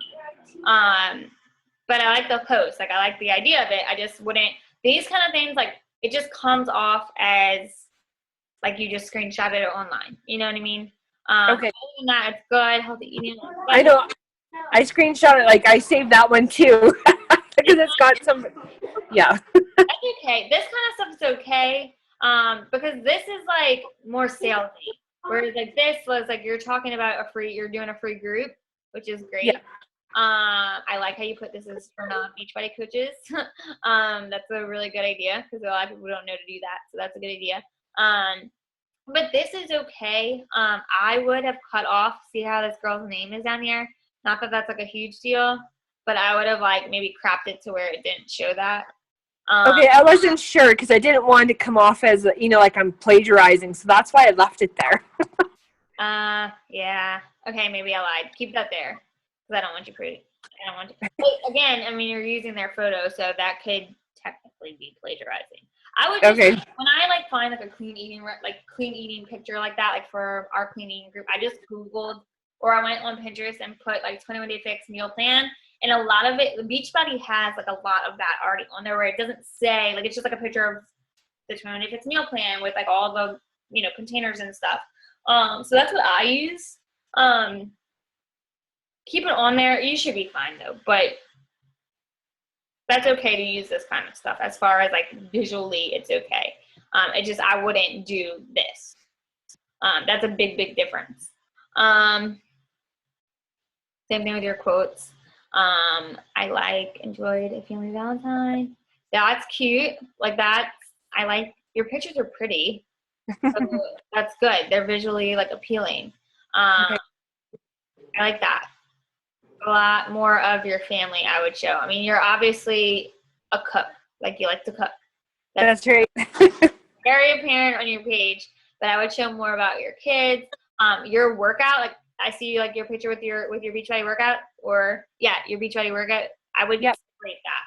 But I like the post. Like, I like the idea of it. I just wouldn't, these kind of things, like, it just comes off as, like, you just screenshot it online. You know what I mean? Okay. Other than that, it's good. Healthy eating. I know. I screenshot it. Like, I saved that one too. Because it's got some, yeah. That's okay. This kind of stuff is okay. Because this is, like, more salesy. Whereas, like, this was, like, you're talking about you're doing a free group, which is great. Yeah. I like how you put this as for Beachbody coaches. That's a really good idea because a lot of people don't know to do that, so that's a good idea. But this is okay. I would have cut off. See how this girl's name is down here? Not that that's like a huge deal, but I would have like maybe cropped it to where it didn't show that. Okay, I wasn't sure because I didn't want it to come off as, like I'm plagiarizing, so that's why I left it there. Yeah. Okay, maybe I lied. Keep that there. Because I don't want you But again, I mean, you're using their photo, so that could technically be plagiarizing. I would just, Okay. when I like find like a clean eating picture like that, like for our clean eating group, I just Googled, or I went on Pinterest and put like 21 Day Fix meal plan, and a lot of it, the Beachbody has like a lot of that already on there, where it doesn't say, like, it's just like a picture of the 21 Day Fix meal plan with like all the containers and stuff. So that's what I use. Keep it on there. You should be fine though, but that's okay to use this kind of stuff. As far as like visually, it's okay. I wouldn't do this. That's a big difference. Same thing with your quotes. I enjoyed a family Valentine. That's cute. Like I like your pictures are pretty. So that's good. They're visually like appealing. Okay. I like that. A lot more of your family I would show. I mean, you're obviously a cook. Like, you like to cook. That's right. Very apparent on your page. But I would show more about your kids. Your workout, like I see like your picture with your Beachbody workout, or your Beachbody workout. I would separate that.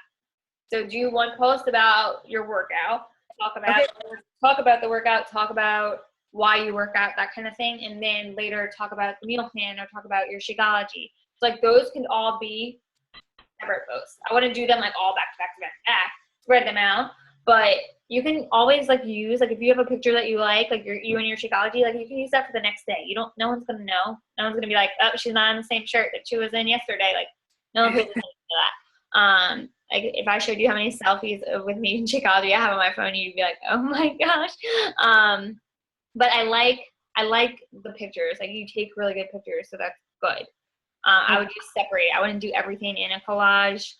So do one post about your workout. Talk about the workout. Talk about why you work out, that kind of thing, and then later talk about the meal plan or talk about your Shakeology. Like, those can all be separate posts. I wouldn't do them like all back to back, spread them out. But you can always like use, like, if you have a picture that you like you and your Shakeology, like, you can use that for the next day. No one's gonna know. No one's gonna be like, oh, she's not in the same shirt that she was in yesterday. Like, no one's gonna do that. Like, if I showed you how many selfies with me in Shakeology I have on my phone, you'd be like, oh my gosh. But I like the pictures. Like, you take really good pictures, so that's good. I would just separate it. I wouldn't do everything in a collage,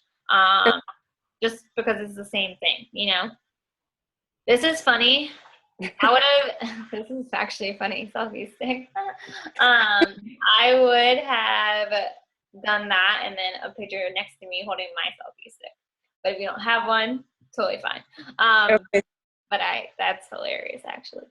just because it's the same thing, This is funny. This is actually a funny selfie stick. I would have done that and then a picture next to me holding my selfie stick. But if you don't have one, totally fine. Okay. But that's hilarious, actually.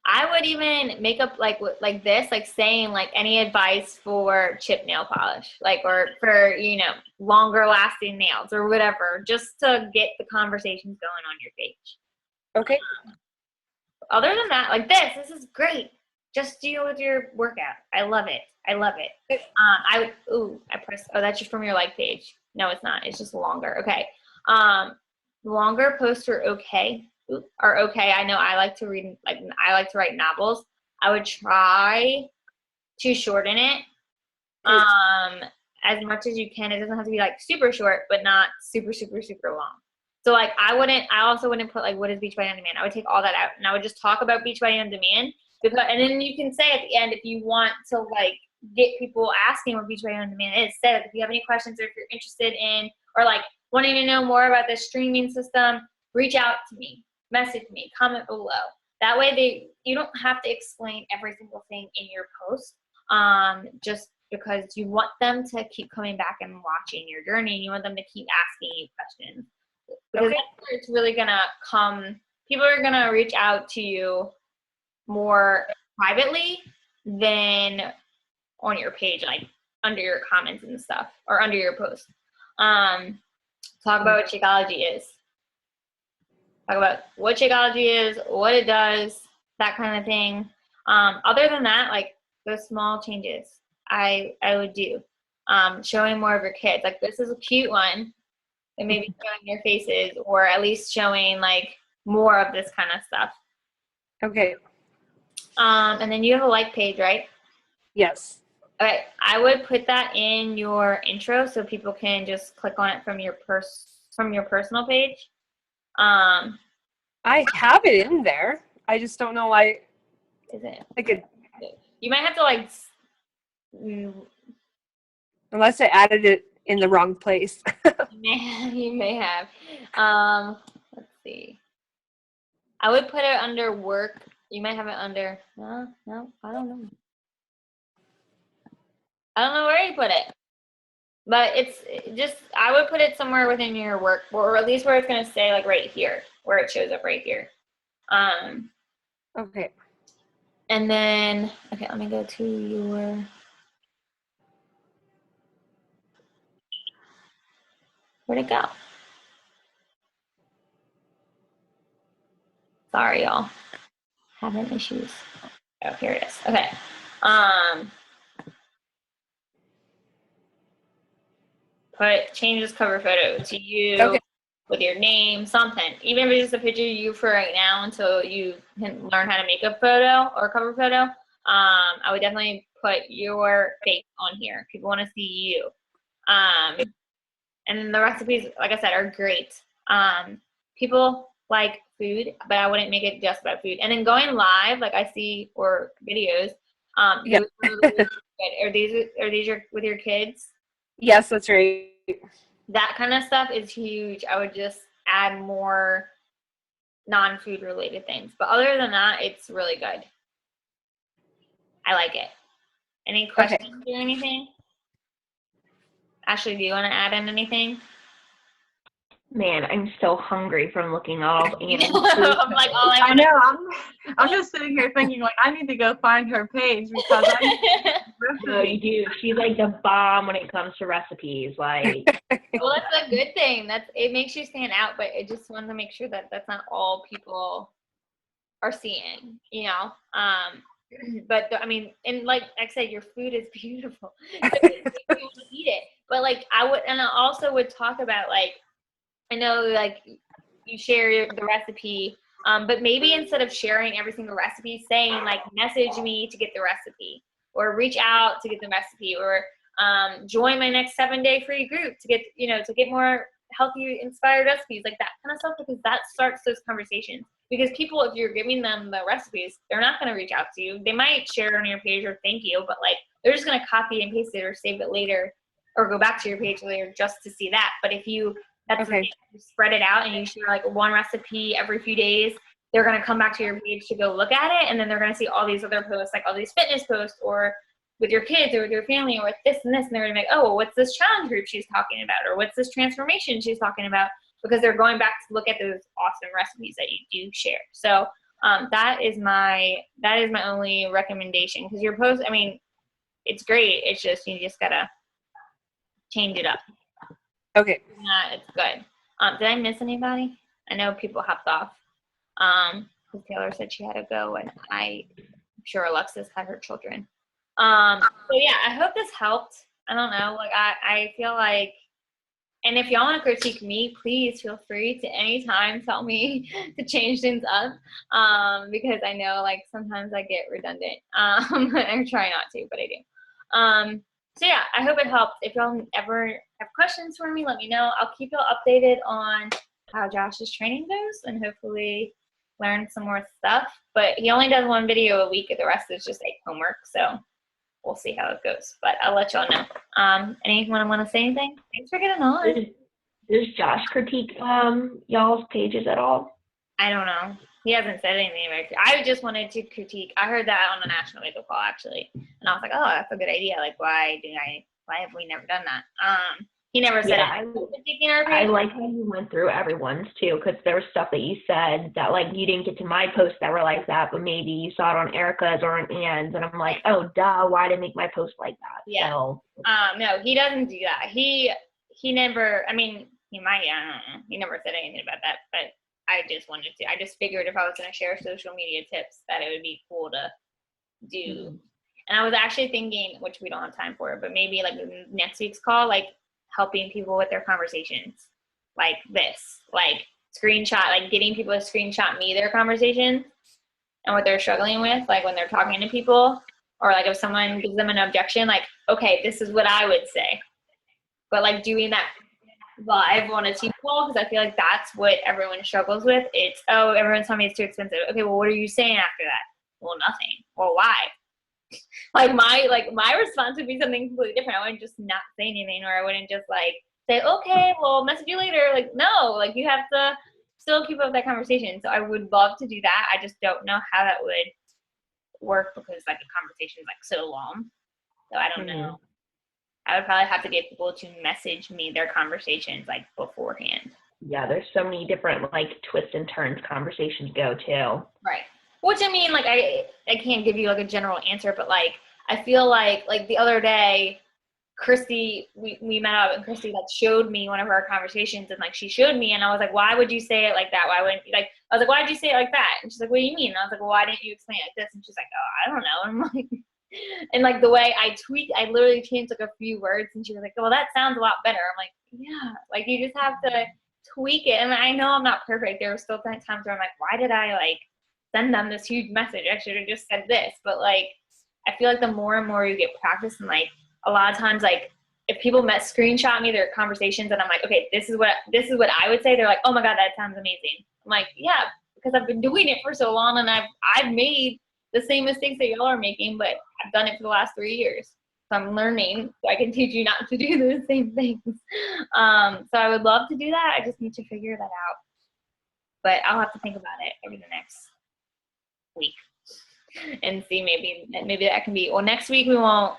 I would even make up like this, like saying like any advice for chip nail polish, like, or for longer lasting nails or whatever, just to get the conversations going on your page. Okay. Other than that, like this is great. Just deal with your workout. I love it. I pressed. Oh, that's just from your like page. No, it's not. It's just longer. Okay. Longer posts are okay. I know I like to read, like, I like to write novels. I would try to shorten it as much as you can. It doesn't have to be like super short, but not super, super, super long. So like I also wouldn't put like what is Beachbody on Demand. I would take all that out and I would just talk about Beachbody on Demand and then you can say at the end if you want to like get people asking what Beachbody on Demand is. Say if you have any questions or if you're interested in or like wanting to know more about the streaming system, reach out to me, message me, comment below. That way you don't have to explain every single thing in your post. Just because you want them to keep coming back and watching your journey and you want them to keep asking you questions. Because that's where it's really going to come. People are going to reach out to you more privately than on your page, like under your comments and stuff, or under your post. Talk about what Shakeology is. Talk about what Shakeology is, what it does, that kind of thing. Other than that, like those small changes I would do. Showing more of your kids. Like this is a cute one. And maybe showing your faces or at least showing like more of this kind of stuff. Okay. And then you have a like page, right? Yes. Okay. I would put that in your intro so people can just click on it from your personal page. I have it in there. I just don't know why. Is it? You might have to like. Unless I added it in the wrong place. You may have. Let's see. I would put it under work. You might have it under. No, I don't know. I don't know where you put it. But it's just, I would put it somewhere within your work, or at least where it's going to say, like, right here, where it shows up right here. Okay. And then, okay, let me go to your, where'd it go? Sorry, y'all. Having issues. Oh, here it is. Okay. Change this cover photo to you with your name, something. Even if it's just a picture of you for right now until you can learn how to make a photo or cover photo. I would definitely put your face on here. People want to see you. And then the recipes, like I said, are great. People like food, but I wouldn't make it just about food. And then going live, like I see, or videos. Yeah. Are these with your kids? Yes, that's right. That kind of stuff is huge. I would just add more non-food related things. But other than that, it's really good. I like it. Any questions or anything? Ashley, do you want to add in anything? Man, I'm so hungry from looking all of Anna's I'm like, all I know. I'm just sitting here thinking, like, I need to go find her page because No, you do. She's like the bomb when it comes to recipes. Like, well, that's a good thing. It makes you stand out, but it just wanted to make sure that that's not all people are seeing, you know. But I mean, and like I said, your food is beautiful. You want to eat it, but like I also would talk about, like, I know like you share the recipe, but maybe instead of sharing every single recipe, saying like message me to get the recipe, or reach out to get the recipe, or join my next 7-day free group to get more healthy inspired recipes, like that kind of stuff, because that starts those conversations. Because people, if you're giving them the recipes, they're not going to reach out to you. They might share it on your page or thank you, but like they're just going to copy and paste it or save it later or go back to your page later just to see that. But if you spread it out and you share like one recipe every few days, they're going to come back to your page to go look at it, and then they're going to see all these other posts, like all these fitness posts, or with your kids or with your family, or with this and this, and they're going to be like, oh, well, what's this challenge group she's talking about, or what's this transformation she's talking about, because they're going back to look at those awesome recipes that you do share. So that is my only recommendation, because your post, I mean, it's great. It's just, you just got to change it up. Okay. It's good. Did I miss anybody? I know people hopped off. Taylor said she had to go, and I'm sure Alexis had her children. So yeah, I hope this helped. I don't know. Like I feel like, and if y'all want to critique me, please feel free to anytime tell me to change things up. Because I know like sometimes I get redundant. I try not to, but I do. So yeah, I hope it helped. If y'all ever have questions for me, let me know. I'll keep y'all updated on how Josh's training goes and hopefully learn some more stuff. But he only does 1 video a week, and the rest is just like homework. So we'll see how it goes. But I'll let y'all know. Anyone want to say anything? Thanks for getting on. Does Josh critique y'all's pages at all? I don't know. He hasn't said anything about it. I just wanted to critique. I heard that on the national wake up call actually, and I was like, oh, that's a good idea. Like, why have we never done that? He never said critiquing our page. I like how you went through everyone's too, because there was stuff that you said that like you didn't get to my posts that were like that, but maybe you saw it on Erica's or on Ann's, and I'm like, oh, duh, why did I make my post like that? Yeah. So, no, he doesn't do that. He never. I mean, he might. I don't know. He never said anything about that, but I just wanted to. I just figured if I was going to share social media tips, that it would be cool to do. Mm-hmm. And I was actually thinking, which we don't have time for, but maybe like next week's call, like helping people with their conversations, like this, like screenshot, like getting people to screenshot me their conversations and what they're struggling with, like when they're talking to people, or like if someone gives them an objection, like, okay, this is what I would say, but like doing that live on a team call, because I feel like that's what everyone struggles with. It's, oh, everyone's telling me it's too expensive. Okay, well, what are you saying after that? Well, nothing. Well, why? Like my response would be something completely different. I wouldn't just not say anything, or I wouldn't just like say, okay, well, message you later. Like, no, like you have to still keep up that conversation. So I would love to do that. I just don't know how that would work because like the conversation is like so long. So I don't know. I would probably have to get people to message me their conversations like beforehand. Yeah, there's so many different like twists and turns conversations go too. Right. Which I mean, like I can't give you like a general answer, but like I feel like the other day, Christy, we met up and Christy like showed me one of our conversations, and like she showed me and I was like, why would you say it like that? Why wouldn't you, like, I was like, why did you say it like that? And she's like, what do you mean? And I was like, well, why didn't you explain it like this? And she's like, oh, I don't know. And I'm like, and like the way I literally changed like a few words, and she was like, well, that sounds a lot better. I'm like, yeah, like you just have to tweak it. And I know I'm not perfect. There were still times where I'm like, why did I like send them this huge message? I should have just said this. But like I feel like the more and more you get practice, and like a lot of times like if people screenshot me their conversations and I'm like, okay, this is what I would say, they're like, oh my God, that sounds amazing. I'm like, yeah, because I've been doing it for so long, and I've made the same mistakes that y'all are making, but I've done it for the last 3 years. So I'm learning, so I can teach you not to do the same things. So I would love to do that. I just need to figure that out. But I'll have to think about it over the next week and see maybe that can be, well, next week we will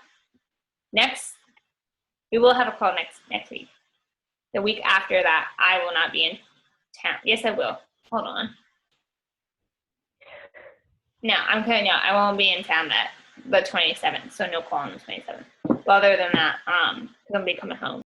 have a call next week. The week after that, I will not be in town. Yes, I will. Hold on. No, I'm cutting out. I won't be in town the 27th, so no call on the 27th. But other than that, I'm gonna be coming home.